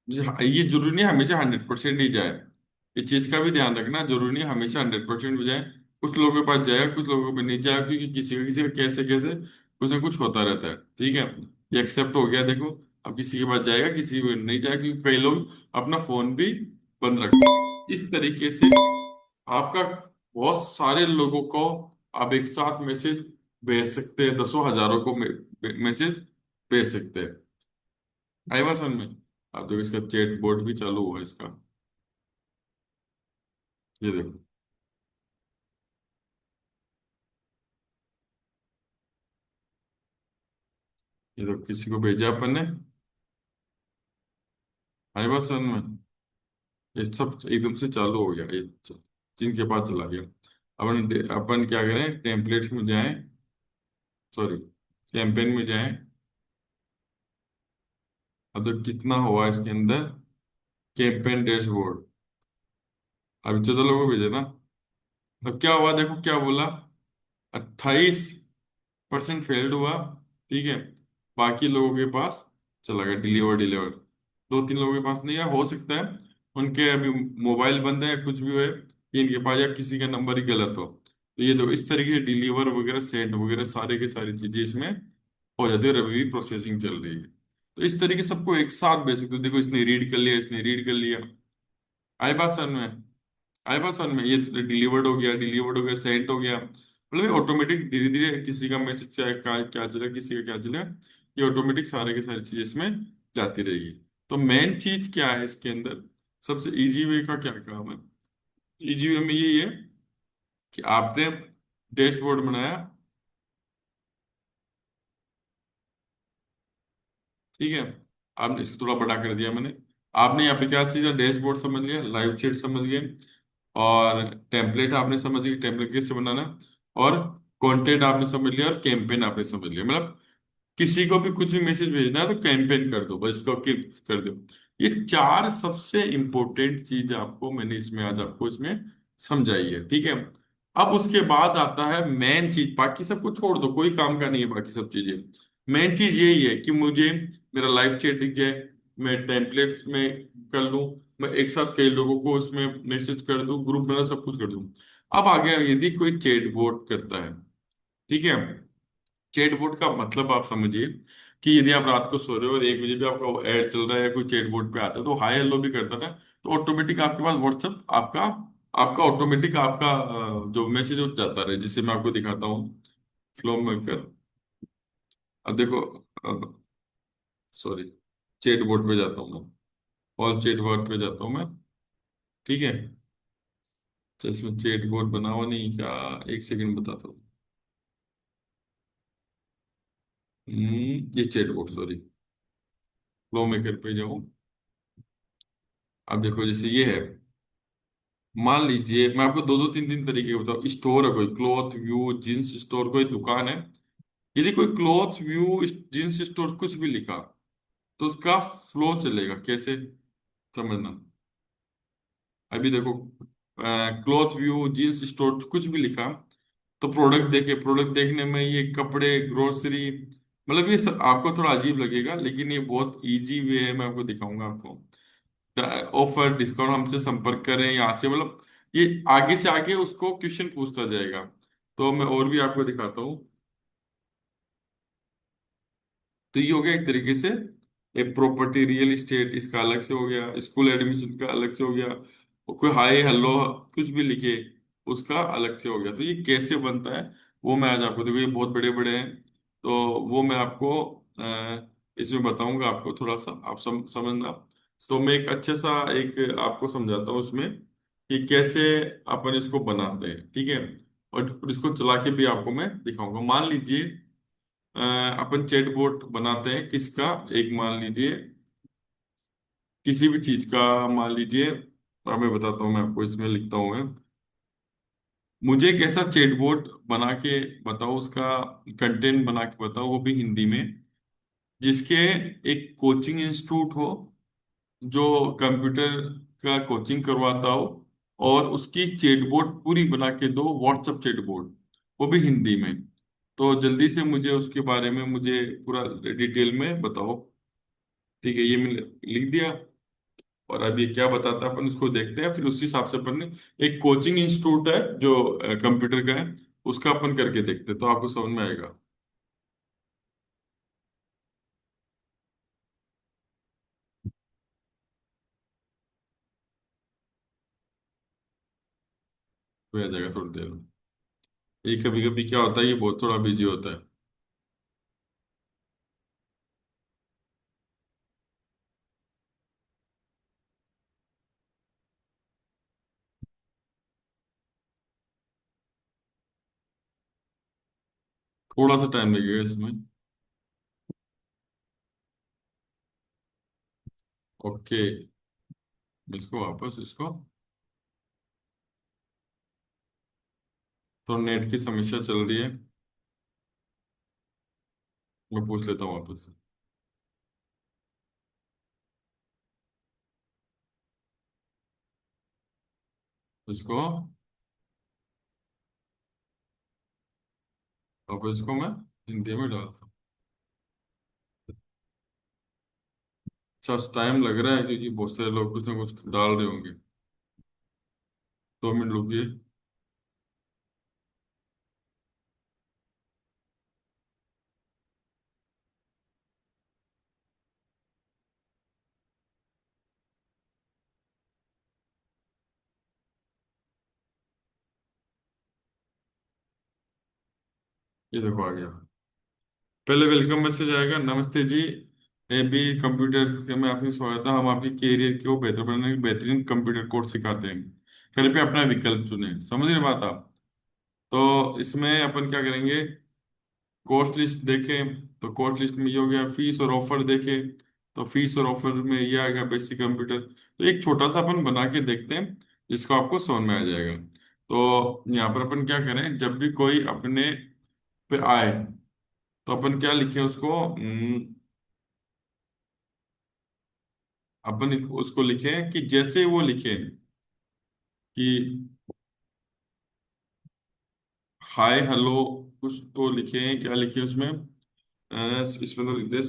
ये जरूरी नहीं हमेशा 100% ही जाए, इस चीज का भी ध्यान रखना, जरूरी नहीं हमेशा 100% भी जाए। कुछ लोगों के पास जाएगा, कुछ लोगों पे नहीं जाएगा, क्योंकि किसी का कैसे कैसे कुछ ना कुछ होता रहता है। ठीक है, ये एक्सेप्ट हो गया देखो। अब किसी के पास जाएगा, किसी को नहीं जाएगा, क्योंकि कई लोग अपना फोन भी बंद रखते हैं। इस तरीके से आपका बहुत सारे लोगों को आप एक साथ मैसेज भेज सकते हैं, दसों हजारों को मैसेज भेज सकते हैं। आई बात समझ में? आप देखो, इसका चैट बोर्ड भी चालू हुआ है इसका, ये देखो, ये देखो, किसी को भेजा अपन ने। आई बात समझ में? ये सब एकदम से चालू हो गया, ये जिनके पास चला गया। अपन अपन क्या करें, टेम्पलेट्स में जाएं, सॉरी, कैंपेन में जाएं। अब तो कितना हुआ इसके अंदर, कैंपेन डैशबोर्ड, अभी 14 लोगों को भेजे ना। तब क्या हुआ, देखो क्या बोला, 28% फेल्ड हुआ। ठीक है, बाकी लोगों के पास चला गया, डिलीवर डिलीवर। दो तीन लोगों के पास नहीं है, हो सकता है उनके अभी मोबाइल बंद है, कुछ भी है, कि इनके पास या किसी का नंबर ही गलत हो। तो ये देखो इस तरीके से डिलीवर वगैरह सेंड वगैरह सारे के सारी चीजें इसमें हो जाती है और अभी भी प्रोसेसिंग चल रही है। तो इस तरीके से सबको एक साथ भेज सकते हो। देखो इसने रीड कर लिया, इसने रीड कर लिया। आई बात समझ में? आई बात समझ में? ये डिलीवर्ड हो गया, डिलीवर्ड हो गया, सेंड हो गया, मतलब ऑटोमेटिक धीरे धीरे किसी का मैसेज चाहे क्या चला, किसी का क्या चला, ये ऑटोमेटिक सारे के सारी चीजें इसमें जाती रहेगी। तो मेन चीज क्या है इसके अंदर? सबसे इजी वे का क्या काम है? इजी वे में यही है कि आपने डैशबोर्ड बनाया, ठीक है, आपने इसको थोड़ा बड़ा कर दिया मैंने। आपने यहाँ पे क्या चीज़ डैशबोर्ड समझ लिया, लाइव चैट समझ गए, और टेम्पलेट आपने समझ लिया टेम्पलेट कैसे बनाना, और कंटेंट आपने समझ लिया, और कैंपेन आपने समझ लिया। मतलब किसी को भी कुछ भी मैसेज भेजना है तो कैंपेन कर दो, बस इसको क्लिक कर दो। ये चार सबसे इंपॉर्टेंट चीज आपको मैंने इसमें आज आपको इसमें समझाई है, ठीक है। अब उसके बाद आता है मेन चीज, बाकी सबको छोड़ दो, कोई काम का नहीं है बाकी सब चीजें। मेन चीज यही है कि मुझे मेरा लाइव चैट दिख जाए, मैं टेम्पलेट्स में कर लूं, मैं एक साथ कई लोगों को उसमें मैसेज कर दूं, ग्रुप मेरा सब कुछ कर दूं। अब आ गया यदि कोई चैट बोट करता है, ठीक है। चैटबॉट का मतलब आप समझिए कि यदि आप रात को सो रहे हो और 1 बजे भी आपका ऐड चल रहा है या कोई चैटबॉट पे आता है तो हाई हेलो भी करता है, तो ऑटोमेटिक आपके पास व्हाट्सएप आपका आपका ऑटोमेटिक आपका जो मैसेज हो जाता रहे, जिसे मैं आपको दिखाता हूँ फ्लो में कर। अब देखो, सॉरी, चैटबॉट पे जाता हूँ मैं, और चैटबॉट पे जाता हूँ मैं, ठीक है। तो इसमें चैटबॉट बना हुआ नहीं क्या? एक सेकंड बताता हूँ। ये चैटबॉट, सॉरी, फ्लो मेकर पे जाऊँ। अब देखो जैसे ये है, मान लीजिए मैं आपको दो दो तीन तीन तरीके बताऊं। स्टोर है कोई, क्लॉथ व्यू जींस स्टोर, कोई दुकान है, यदि कोई क्लॉथ व्यू जींस स्टोर कुछ भी लिखा तो उसका फ्लो चलेगा कैसे, समझना। अभी देखो, क्लॉथ व्यू जींस स्टोर कुछ भी लिखा, तो प्रोडक्ट देखे, प्रोडक्ट देखने में ये कपड़े ग्रोसरी, मतलब ये सब आपको थोड़ा अजीब लगेगा, लेकिन ये बहुत इजी वे है, मैं आपको दिखाऊंगा आपको। ऑफर डिस्काउंट, हमसे संपर्क करें यहाँ से, मतलब ये आगे से आगे उसको क्वेश्चन पूछता जाएगा। तो मैं और भी आपको दिखाता हूँ। तो ये हो गया एक तरीके से एक प्रॉपर्टी रियल एस्टेट, इसका अलग से हो गया, स्कूल एडमिशन का अलग से हो गया, और कोई हाई हेलो कुछ भी लिखे उसका अलग से हो गया। तो ये कैसे बनता है वो मैं आज आपको, देखो ये बहुत बड़े बड़े हैं, तो वो मैं आपको इसमें बताऊंगा, आपको थोड़ा सा आप समझना। तो मैं एक अच्छे सा एक आपको समझाता हूँ उसमें कि कैसे अपन इसको बनाते हैं, ठीक है। और इसको चला के भी आपको मैं दिखाऊंगा। मान लीजिए अ, अपन चैटबॉट बनाते हैं किसका, एक मान लीजिए किसी भी चीज का, मान लीजिए, अब मैं बताता हूँ, मैं आपको इसमें लिखता हूँ मैं, मुझे एक ऐसा चैटबॉट बना के बताओ, उसका कंटेंट बना के बताओ, वो भी हिंदी में, जिसके एक कोचिंग इंस्टीट्यूट हो, जो कंप्यूटर का कोचिंग करवाता हो, और उसकी चैटबॉट पूरी बना के दो, व्हाट्सएप चैटबॉट, वो भी हिंदी में। तो जल्दी से मुझे उसके बारे में मुझे पूरा डिटेल में बताओ, ठीक है। ये मैंने लिख दिया, और अब ये क्या बताता है अपन उसको देखते हैं, फिर उसी हिसाब से अपन ने एक कोचिंग इंस्टीट्यूट है जो कंप्यूटर का है, उसका अपन करके देखते हैं, तो आपको समझ में आएगा। तो आ जाएगा थोड़ी देर में। ये कभी कभी क्या होता है, ये बहुत थोड़ा बिजी होता है। थोड़ा सा टाइम लगेगा इसमें। ओके, इसको वापस इसको, तो नेट की समस्या चल रही है, मैं पूछ लेता हूँ वापस से। इसको वापस, इसको मैं हिंदी में डालता हूँ। अच्छा, टाइम लग रहा है क्योंकि बहुत सारे लोग कुछ ना कुछ डाल रहे होंगे। 2 मिनट रुकिए। ये देखो आ गया। पहले वेलकम मैसेज आएगा, नमस्ते जी, ए बी कंप्यूटर के में आपकी स्वागत है, हम आपके कैरियर को बेहतर बनाने के बेहतरीन कंप्यूटर कोर्स सिखाते हैं, कृपया अपना विकल्प चुनें। समझ रहे बात आप? तो इसमें अपन क्या करेंगे, कोर्स लिस्ट देखें तो कोर्स लिस्ट में ये हो गया, फीस और ऑफर देखें तो फीस और ऑफर में ये आ गया, बेसिक कंप्यूटर। तो एक छोटा सा अपन बना के देखते हैं जिसको आपको समझ में आ जाएगा। तो यहाँ पर अपन क्या करें, जब भी कोई अपने पे आए तो अपन क्या लिखें उसको, अपन उसको लिखें कि जैसे वो लिखे कि हाय हेलो, कुछ तो लिखे, क्या लिखे उसमें, इसमें तो लिख दे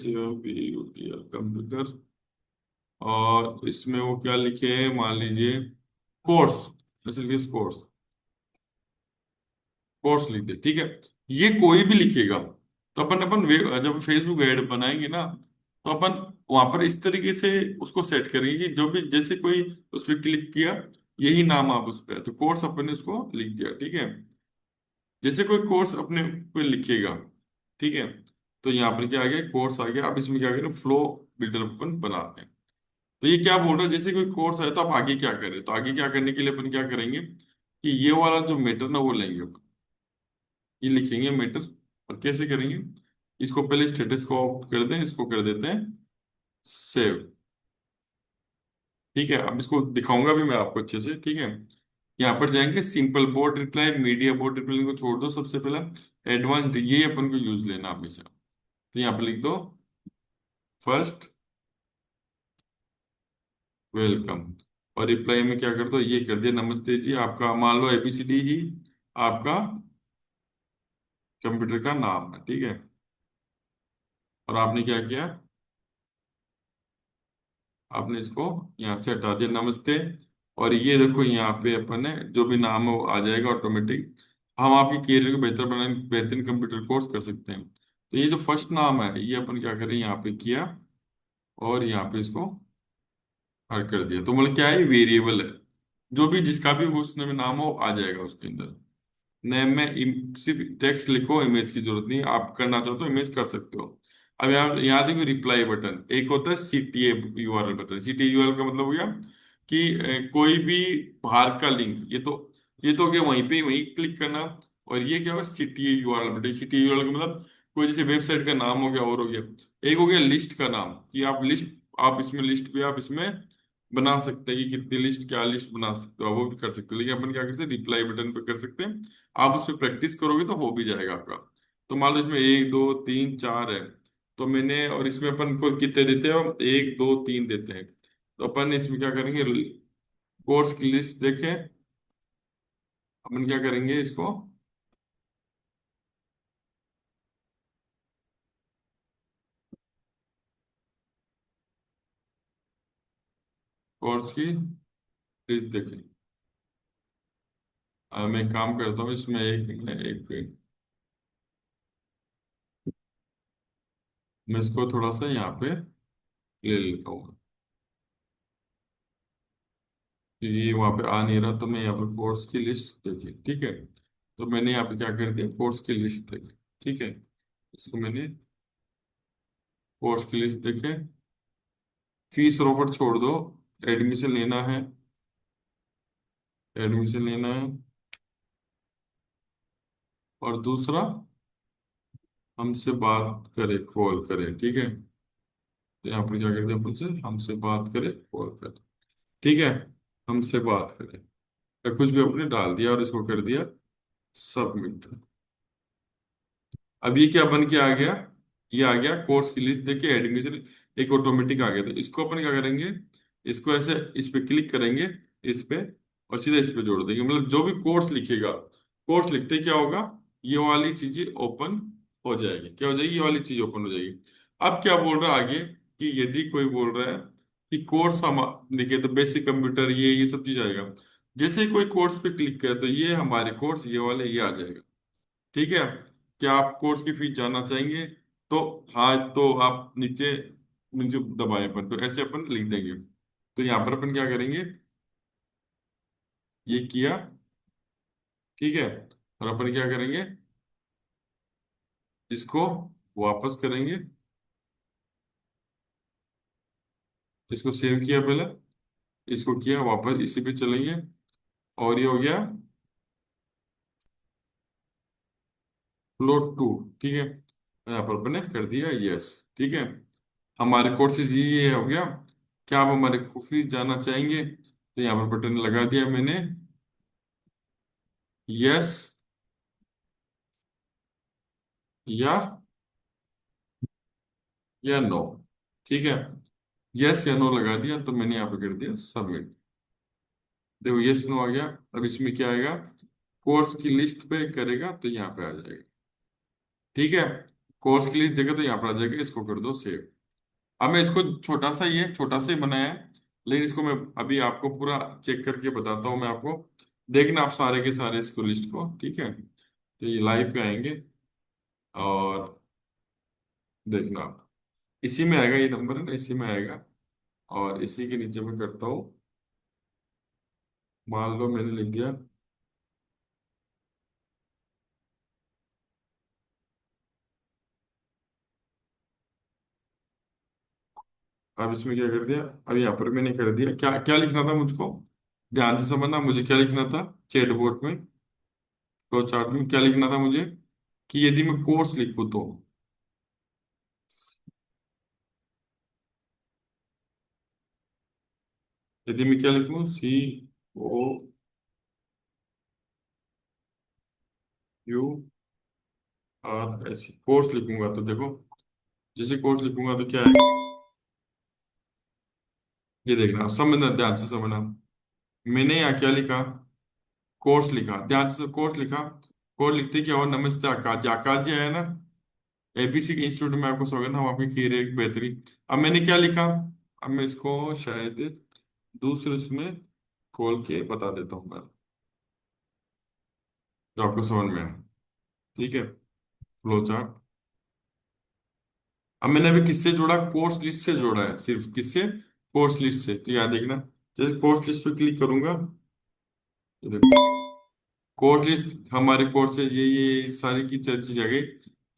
कंप्यूटर, और इसमें वो क्या लिखे, मान लीजिए कोर्स, जैसे लिखे कोर्स, कोर्स लिख दे, ठीक है। ये कोई भी लिखेगा तो जब फेसबुक ऐड बनाएंगे ना, तो अपन वहां पर इस तरीके से उसको सेट करेंगे कि जो भी जैसे कोई उस पर क्लिक किया, यही नाम आप उस पर, तो कोर्स अपन ने उसको लिख दिया, ठीक है। जैसे कोई कोर्स अपने पे लिखेगा, ठीक है, तो यहाँ पर क्या आ गया, कोर्स आ गया। अब इसमें क्या करें, फ्लो बिल्डर अपन बनाते हैं। तो ये क्या बोल रहा है, जैसे कोई कोर्स है तो आप आगे क्या करें, तो आगे क्या करने के लिए अपन क्या करेंगे कि ये वाला जो मेटर ना वो लेंगे अपन, ये लिखेंगे मेटर। और कैसे करेंगे, इसको पहले स्टेटस को ऑफ कर दें, इसको कर देते हैं सेव, ठीक है। अब इसको दिखाऊंगा भी मैं आपको अच्छे से, ठीक है। यहाँ पर जाएंगे, simple board reply, media board reply को छोड़ दो सबसे पहला, एडवांस ये अपन को यूज लेना हमेशा। तो यहाँ पर लिख दो फर्स्ट वेलकम, और रिप्लाई में क्या कर दो, ये कर दिया, नमस्ते जी, आपका मान लो एबीसीडी ही आपका कंप्यूटर का नाम है, ठीक है। और आपने क्या किया, आपने इसको यहाँ से हटा दिया, नमस्ते। और ये देखो यहाँ पे अपन ने जो भी नाम है वो आ जाएगा ऑटोमेटिक। हम आपके कैरियर को बेहतर बनाने बेहतरीन कंप्यूटर कोर्स कर सकते हैं। तो ये जो फर्स्ट नाम है ये अपन क्या करें, यहाँ पे किया, और यहाँ पे इसको हर कर दिया। तो मतलब क्या है, वेरिएबल है, जो भी जिसका भी उसमें नाम हो आ जाएगा उसके अंदर। नेम में सिर्फ टेक्स्ट लिखो, इमेज की जरूरत नहीं, आप करना चाहो तो इमेज कर सकते हो। अब यहाँ देखो, रिप्लाई बटन एक होता है, CTA URL button. CTA URL का मतलब हो गया कि कोई भी बाहर का लिंक, ये तो हो गया, वहीं पे वहीं क्लिक करना। और ये क्या होगा, CTA URL button. CTA URL का मतलब कोई जैसे वेबसाइट का नाम हो गया, और हो गया एक हो गया लिस्ट का नाम, कि आप लिस्ट, आप इसमें लिस्ट भी आप इसमें बना सकते हैं कि कितनी लिस्ट, क्या लिस्ट बना सकते हो, आप वो भी कर सकते हो। लेकिन अपन क्या करते हैं, रिप्लाई बटन पे कर सकते हैं। आप उस पर प्रैक्टिस करोगे तो हो भी जाएगा आपका। तो मान लो इसमें एक दो तीन चार है, तो मैंने, और इसमें अपन को कितने देते हैं, हम एक दो तीन देते हैं। तो अपन इसमें क्या करेंगे, कोर्स की लिस्ट देखें, अपन क्या करेंगे इसको, कोर्स की लिस्ट देखें। मैं एक काम करता हूँ, इसमें मैं इसको थोड़ा सा यहाँ पे ले लेता हूँ, ये वहां पे आ नहीं रहा, तो मैं यहाँ पे कोर्स की लिस्ट देखी, ठीक है। तो मैंने यहाँ पे क्या कर दिया, कोर्स की लिस्ट देखी, ठीक है। इसको मैंने कोर्स की लिस्ट देखे, फीस और ऑफर छोड़ दो, एडमिशन लेना है, एडमिशन लेना है। और दूसरा, हमसे बात करे कॉल करे, ठीक है। तो यहाँ पर क्या कर दिया, अपन से हमसे बात करे कॉल करे, ठीक है, हमसे बात करे, या कुछ भी अपने डाल दिया और इसको कर दिया सबमिट। अब ये क्या बन के आ गया, ये आ गया कोर्स की लिस्ट, देखिए एडमिशन एक ऑटोमेटिक आ गया। तो इसको अपन क्या करेंगे, इसको ऐसे इस पे क्लिक करेंगे, इस पे, और सीधा इस पे जोड़ देंगे। मतलब जो भी कोर्स लिखेगा, कोर्स लिखते ही क्या होगा, ये वाली चीजें ओपन हो जाएगी, क्या हो जाएगी, ये वाली चीज ओपन हो जाएगी। अब क्या बोल रहा है आगे, कि यदि कोई बोल रहा है कि कोर्स हम लिखे तो बेसिक कंप्यूटर ये सब चीज आएगा। जैसे ही कोई कोर्स पे क्लिक करे तो ये हमारे कोर्स ये वाले ये आ जाएगा, ठीक है। क्या आप कोर्स की फीस जानना चाहेंगे, तो हाँ, तो आप नीचे नीचे दबाएं अपन, तो ऐसे अपन लिख देंगे। तो यहाँ पर अपन क्या करेंगे, ये किया, ठीक है। और अपन क्या करेंगे, इसको वापस करेंगे, इसको सेव किया पहले, इसको किया वापस, इसी पे चलेंगे, और ये हो गया फ्लोट टू। ठीक है, यहाँ पर मैंने कर दिया यस। ठीक है, हमारे कोर्सेज ये हो गया। क्या आप हमारे फीस जानना चाहेंगे, तो यहाँ पर बटन लगा दिया मैंने, यस या नो। ठीक है, यस या नो लगा दिया, तो मैंने यहाँ पे कर दिया सबमिट। देखो यस नो आ गया। अब इसमें क्या आएगा, कोर्स की लिस्ट पे करेगा तो यहाँ पे आ जाएगा। ठीक है, कोर्स की लिस्ट देगा तो यहाँ पर आ जाएगा, इसको कर दो सेव। अब मैं इसको छोटा सा ही है, छोटा सा ही बनाया है, लेकिन इसको मैं अभी आपको पूरा चेक करके बताता हूँ मैं आपको। देखना आप सारे के सारे इसको लिस्ट को। ठीक है, तो ये लाइव पे आएंगे और देखना आप, इसी में आएगा, ये नंबर है ना, इसी में आएगा। और इसी के नीचे मैं करता हूँ, मान लो मैंने लिख दिया। अब इसमें क्या कर दिया, अब यहाँ पर मैंने कर दिया, क्या क्या लिखना था मुझको, ध्यान से समझना, मुझे क्या लिखना था चैट बोर्ड में, फ्लो चार्ट में क्या लिखना था मुझे, कि यदि मैं कोर्स लिखूं तो, यदि मैं क्या लिखूं, COURS, कोर्स लिखूंगा तो देखो, जैसे कोर्स लिखूंगा तो क्या है, ये देखना आप, समझना ध्यान से समझना। मैंने यहाँ क्या लिखा, कोर्स लिखा, ध्यान से कोर्स लिखा। कोर्स लिखते क्या, और नमस्ते आकाश जी, आकाश जी आया ना, एबीसी के इंस्टीट्यूट में आपको स्वागत है, हम आपकी करियर की बेहतरी। अब मैंने क्या लिखा, अब मैं इसको शायद दूसरे उसमें खोल के बता देता हूँ मैं, जो आपको समझ में आए। ठीक है, फ्लो चार्ट। अब मैंने अभी किससे जोड़ा, कोर्स लिस्ट से जोड़ा है, सिर्फ किससे, कोर्स लिस्ट से। तो याद देखना, जैसे कोर्स लिस्ट पे क्लिक करूंगा, ये देखो कोर्स लिस्ट, हमारे कोर्स है ये सारी की चीज आ गई।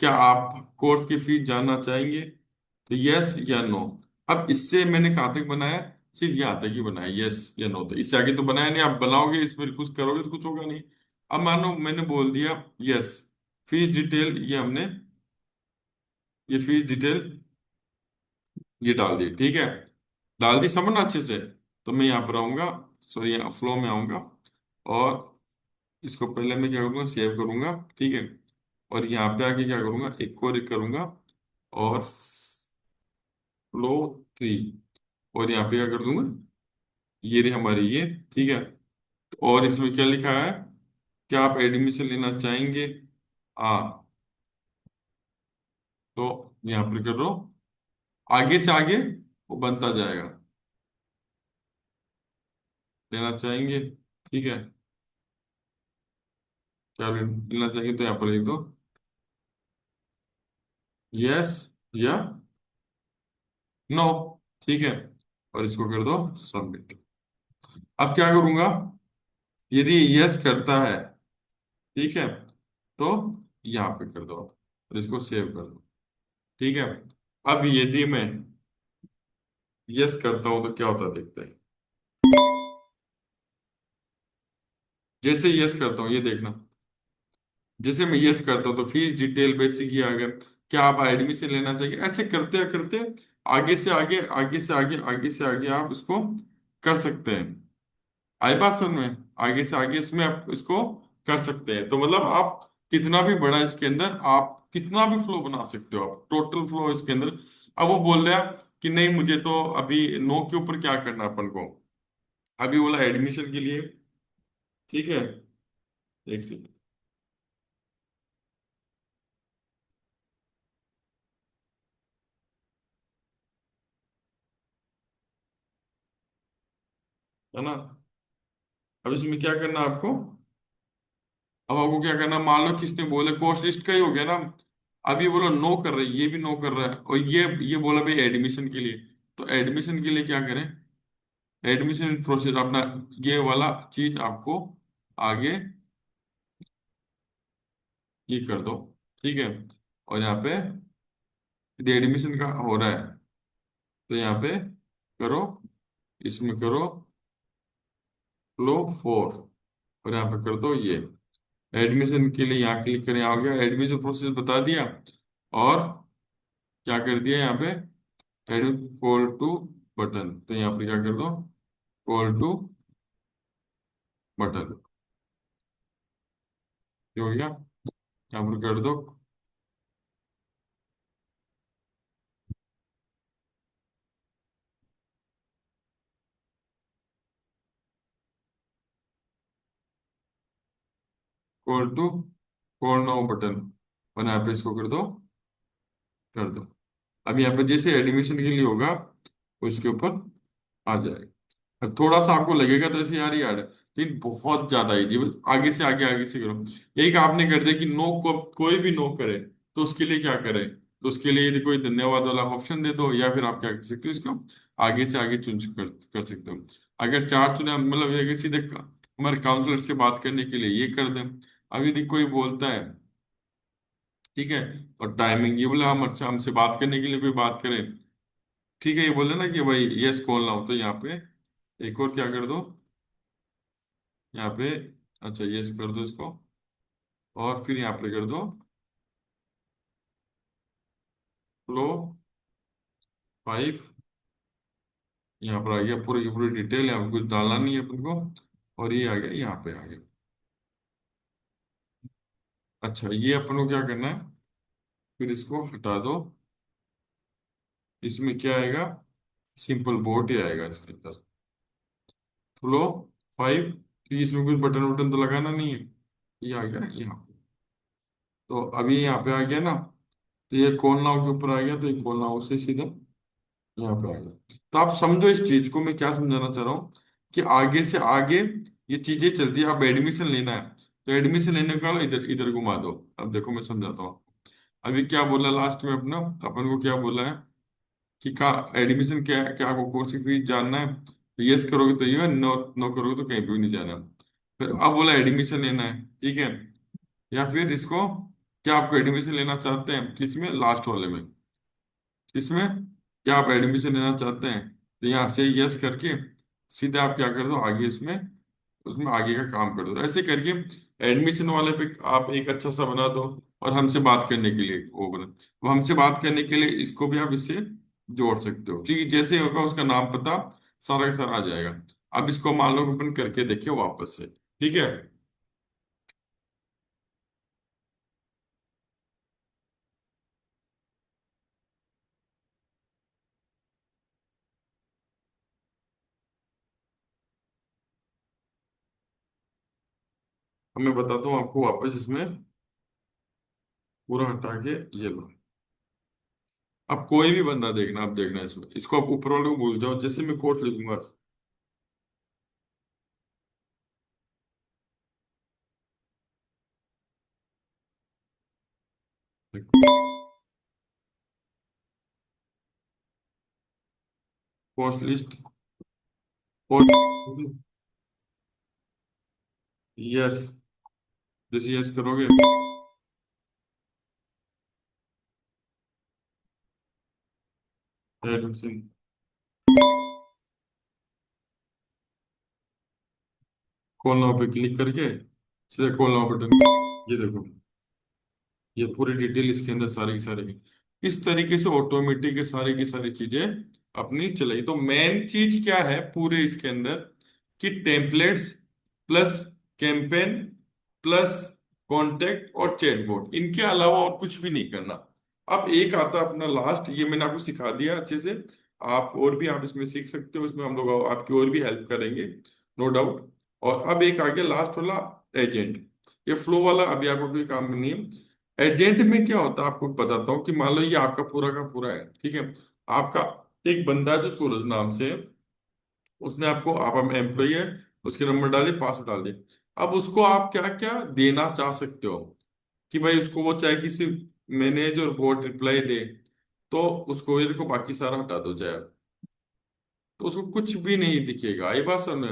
क्या आप कोर्स की फीस जानना चाहेंगे, तो यस या नो। अब इससे मैंने कहाँ तक बनाया, सिर्फ यहाँ तक ही बनाया, यस या नो, तो इससे आगे तो बनाया नहीं। आप बनाओगे इसमें कुछ करोगे तो कुछ होगा नहीं। अब मानो मैंने बोल दिया यस, फीस डिटेल ये हमने, ये फीस डिटेल ये डाल दी। ठीक है, डाल दी, समझना अच्छे से। तो मैं यहाँ पर आऊंगा, सॉरी यहाँ फ्लो में आऊंगा, और इसको पहले मैं क्या करूंगा, सेव करूंगा। ठीक है, और यहाँ पे आके क्या करूंगा, एक और एक करूंगा, और फ्लो थ्री, और यहाँ पे क्या कर दूंगा, ये रही हमारी ये। ठीक है, और इसमें क्या लिखा है, क्या आप एडमिशन लेना चाहेंगे, हाँ, तो यहाँ पर कर दो, आगे से आगे वो बनता जाएगा, लेना चाहेंगे। ठीक है, क्या लेना चाहेंगे, तो यहाँ पर लिख दो यस या नो। ठीक है, और इसको कर दो सबमिट। अब क्या करूंगा, यदि यस करता है, ठीक है, तो यहाँ पे कर दो और इसको सेव कर दो। ठीक है, अब यदि मैं यस करता हूं तो क्या होता है देखते हैं। जैसे यस करता हूँ ये देखना, जैसे मैं यस करता हूँ तो फीस डिटेल बेसिक ये आ गया, क्या आप एडमिशन लेना चाहिए, ऐसे करते करते आगे से आगे, आगे से आगे, आगे से आगे आप इसको कर सकते हैं। आई बात समझ में, आगे से आगे इसमें आप इसको कर सकते हैं। तो मतलब आप कितना भी बड़ा इसके अंदर आप कितना भी फ्लो बना सकते हो, आप टोटल फ्लो इसके अंदर। अब वो बोल रहा है कि नहीं मुझे तो अभी नो के ऊपर क्या करना है अपन को, अभी बोला एडमिशन के लिए। ठीक है, एक सेकंड, है ना। अब इसमें क्या करना है आपको, अब आपको क्या करना, मान लो किसने बोले कोर्स लिस्ट का ही हो गया ना, अब ये बोलो नो कर रहे हैं, ये भी नो कर रहा है, और ये बोला भाई एडमिशन के लिए, तो एडमिशन के लिए क्या करें, एडमिशन प्रोसेस अपना ये वाला चीज आपको आगे ये कर दो। ठीक है, और यहाँ पे यदि एडमिशन का हो रहा है तो यहाँ पे करो, इसमें करो फ्लो 4, और यहाँ पे कर दो ये एडमिशन के लिए। यहाँ क्लिक करें, आ गया एडमिशन प्रोसेस बता दिया। और क्या कर दिया यहाँ पे, एड कॉल टू बटन, तो यहाँ पे क्या कर दो, कॉल टू बटन। ये हो गया, यहाँ पर कर दो call to call now button, और यहाँ पे इसको कर दो। अब यहाँ पे जैसे एडमिशन के लिए होगा उसके ऊपर आ जाएगा। अब थोड़ा सा आपको लगेगा तो ऐसे यार ही यार है, लेकिन बहुत ज्यादा इजी, बस आगे से करो। एक आपने कर दिया कि नो को कोई भी नो करे तो उसके लिए क्या करें, तो उसके लिए यदि कोई धन्यवाद वाला ऑप्शन दे दो, या फिर आप क्या कर सकते हो, इसको आगे से आगे चुन कर सकते हो। अगर चार चुने, मतलब ये कि सीधे हमारे काउंसलर से बात करने के लिए ये कर दें। अब यदि कोई बोलता है, ठीक है, और टाइमिंग ये बोला हम, अच्छा हमसे बात करने के लिए कोई बात करे, ठीक है, ये बोल देना कि भाई यस कॉल ना हो, तो यहाँ पे एक और क्या कर दो, यहाँ पे, अच्छा यस कर दो इसको, और फिर यहाँ पे कर दो फ्लो 5। यहाँ पर आ गया पूरी की पूरी डिटेल, यहाँ पे कुछ डालना नहीं है अपन को, और ये आ गया, यहाँ पे आ गया। अच्छा ये अपन को क्या करना है, फिर इसको हटा दो। इसमें क्या आएगा, सिंपल बोर्ड ही आएगा इसके अंदर, फ्लो 5। इसमें कुछ बटन वटन तो लगाना नहीं है, ये आ गया यहाँ पे। तो अभी यहाँ पे आ गया ना, तो ये कॉल नाउ के ऊपर आ गया, तो ये कॉल नाउ से सीधा यहाँ पे आ गया। तो आप समझो इस चीज को, मैं क्या समझाना चाह रहा हूँ, कि आगे से आगे ये चीजें चलती है। अब एडमिशन लेना है तो एडमिशन लेने का इधर इधर घुमा दो। अब देखो मैं समझाता हूँ। अभी क्या बोला लास्ट में अपना, अपन को क्या बोला है कि का एडमिशन क्या है, क्या आपको कोर्स की फीस जानना है, तो यस करोगे तो ये, नो नो करोगे तो कहीं भी नहीं जाना। फिर अब बोला एडमिशन लेना है, ठीक है, या फिर इसको, क्या आपको एडमिशन लेना चाहते हैं किसमें, लास्ट वाले में, इसमें क्या आप एडमिशन लेना चाहते हैं, तो यहाँ से यस करके सीधे आप क्या कर दो आगे, इसमें उसमें आगे का काम कर दो। ऐसे करके एडमिशन वाले पे आप एक अच्छा सा बना दो, और हमसे बात करने के लिए वो बना, वो हमसे बात करने के लिए इसको भी आप इससे जोड़ सकते हो, क्योंकि जैसे होगा उसका नाम पता सारा का सारा आ जाएगा। अब इसको मान लो कि अपन करके देखिए वापस से, ठीक है। अब मैं बताता हूँ आपको वापस इसमें, पूरा हटा के ये लो। अब कोई भी बंदा देखना, आप देखना इसमें, इसको आप ऊपर वाले को भूल जाओ, जैसे मैं कोट लिखूंगा, कोर्स लिस्ट, यस, जैसे यस करोगे, एडमिशन, कॉल नाउ पे क्लिक करके सीधे कॉल नाउ बटन, ये देखो, ये पूरी डिटेल इसके अंदर सारी की सारी, इस तरीके से ऑटोमेटिक ये सारी की सारी चीजें अपनी चलाई। तो मेन चीज क्या है पूरे इसके अंदर, कि templates plus campaign plus contact और चैटबॉट, इनके अलावा और कुछ भी नहीं करना। अब एक आता है अपना लास्ट, ये मैंने आपको सिखा दिया अच्छे से, आप और भी आप इसमें सीख सकते हो, इसमें हम लोग आपकी और भी हेल्प करेंगे, नो डाउट। और अब एक आ गया लास्ट वाला, एजेंट। ये फ्लो वाला अभी आपको कोई काम नहीं है। एजेंट में क्या होता है आपको बताता हूँ, कि मान लो ये आपका पूरा का पूरा है, ठीक है, आपका एक बंदा है जो सूरज नाम से है, उसने आपको, आप एम्प्लॉई है, उसके नंबर डाल दिए, पासवर्ड डाल दिए। अब उसको आप क्या क्या देना चाह सकते हो, कि भाई उसको वो चाहे किसी मैनेज और बोर्ड रिप्लाई दे, तो उसको ये देखो बाकी सारा हटा दो चाहे, तो उसको कुछ भी नहीं दिखेगा। ये बात समझ,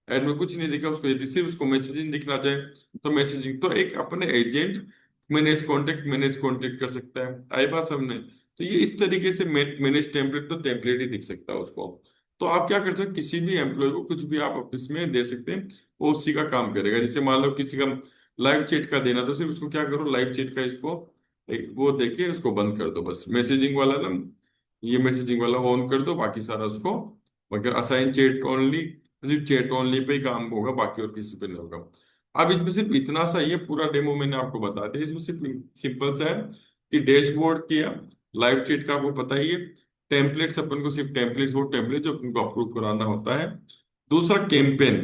ऐड में कुछ नहीं दिखा उसको, यदि सिर्फ उसको मैसेजिंग दिखना चाहे तो मैसेजिंग, तो एक अपने एजेंट मैनेज कॉन्टेक्ट कर सकता है। आई बात हमने। तो ये इस तरीके से मैनेज टेम्पलेट, तो टेम्पलेट ही दिख सकता है उसको। तो आप क्या कर सकते हैं, किसी भी एम्प्लॉय को कुछ भी आप ऑफिस में दे सकते हैं, वो उसी का काम करेगा। जैसे मान लो किसी का लाइव चैट का देना, तो सिर्फ उसको क्या करो, लाइव चैट का इसको वो देके उसको बंद कर दो बस। मैसेजिंग वाला ना, ये मैसेजिंग वाला ऑन कर दो, बाकी सारा उसको, मगर असाइन चैट ओनली, सिर्फ चैट ओनली पे ही काम होगा, बाकी और किसी पे नहीं होगा। अब इसमें सिर्फ इतना सा ही है, पूरा डेमो मैंने आपको बता दिया। इसमें सिर्फ सिंपल सा है कि डैशबोर्ड किया, लाइव चैट का आपको पता ही है, टेम्पलेट्स अपन को सिर्फ टेम्पलेट्स, वो टेम्पलेट जो अपन को अप्रूव कराना होता है। दूसरा कैंपेन,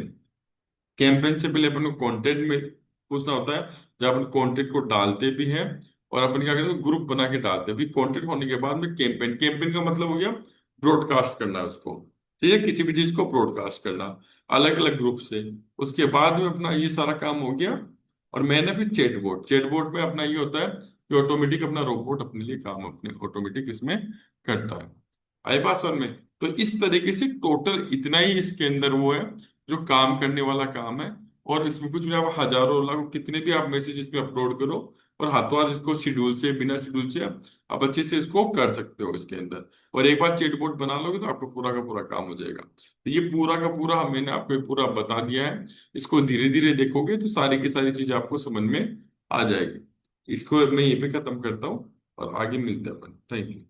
कैंपेन से पहले अपन को कंटेंट में पूछना होता है, जब अपन कंटेंट को डालते भी हैं और अपन क्या करते हैं, ग्रुप बना के डालते हैं। फिर कंटेंट होने के बाद में कैंपेन, कैंपेन का मतलब हो गया ब्रॉडकास्ट करना है उसको, ठीक है, किसी भी चीज को ब्रॉडकास्ट करना अलग अलग ग्रुप से। उसके बाद में अपना ये सारा काम हो गया। और मैंने फिर चैटबॉट, चैटबॉट में अपना ये होता है कि ऑटोमेटिक अपना रोबोट अपने लिए काम अपने ऑटोमेटिक इसमें करता है। आई बात समझ में? तो इस तरीके से टोटल इतना ही इसके अंदर वो है जो काम करने वाला काम है। और इसमें कुछ भी आप हजारों लाखों कितने भी आप मैसेज इसमें अपलोड करो, और हाथों हाथ इसको शेड्यूल से, बिना शेड्यूल से आप अच्छे से इसको कर सकते हो इसके अंदर। और एक बार चैटबॉट बना लोगे तो आपको पूरा का पूरा काम हो जाएगा। तो ये पूरा का पूरा मैंने आपको ये पूरा बता दिया है। इसको धीरे धीरे देखोगे तो सारी की सारी चीजें आपको समझ में आ जाएगी। इसको मैं यहीं पे खत्म करता हूँ और आगे मिलते हैं अपन। Thank you.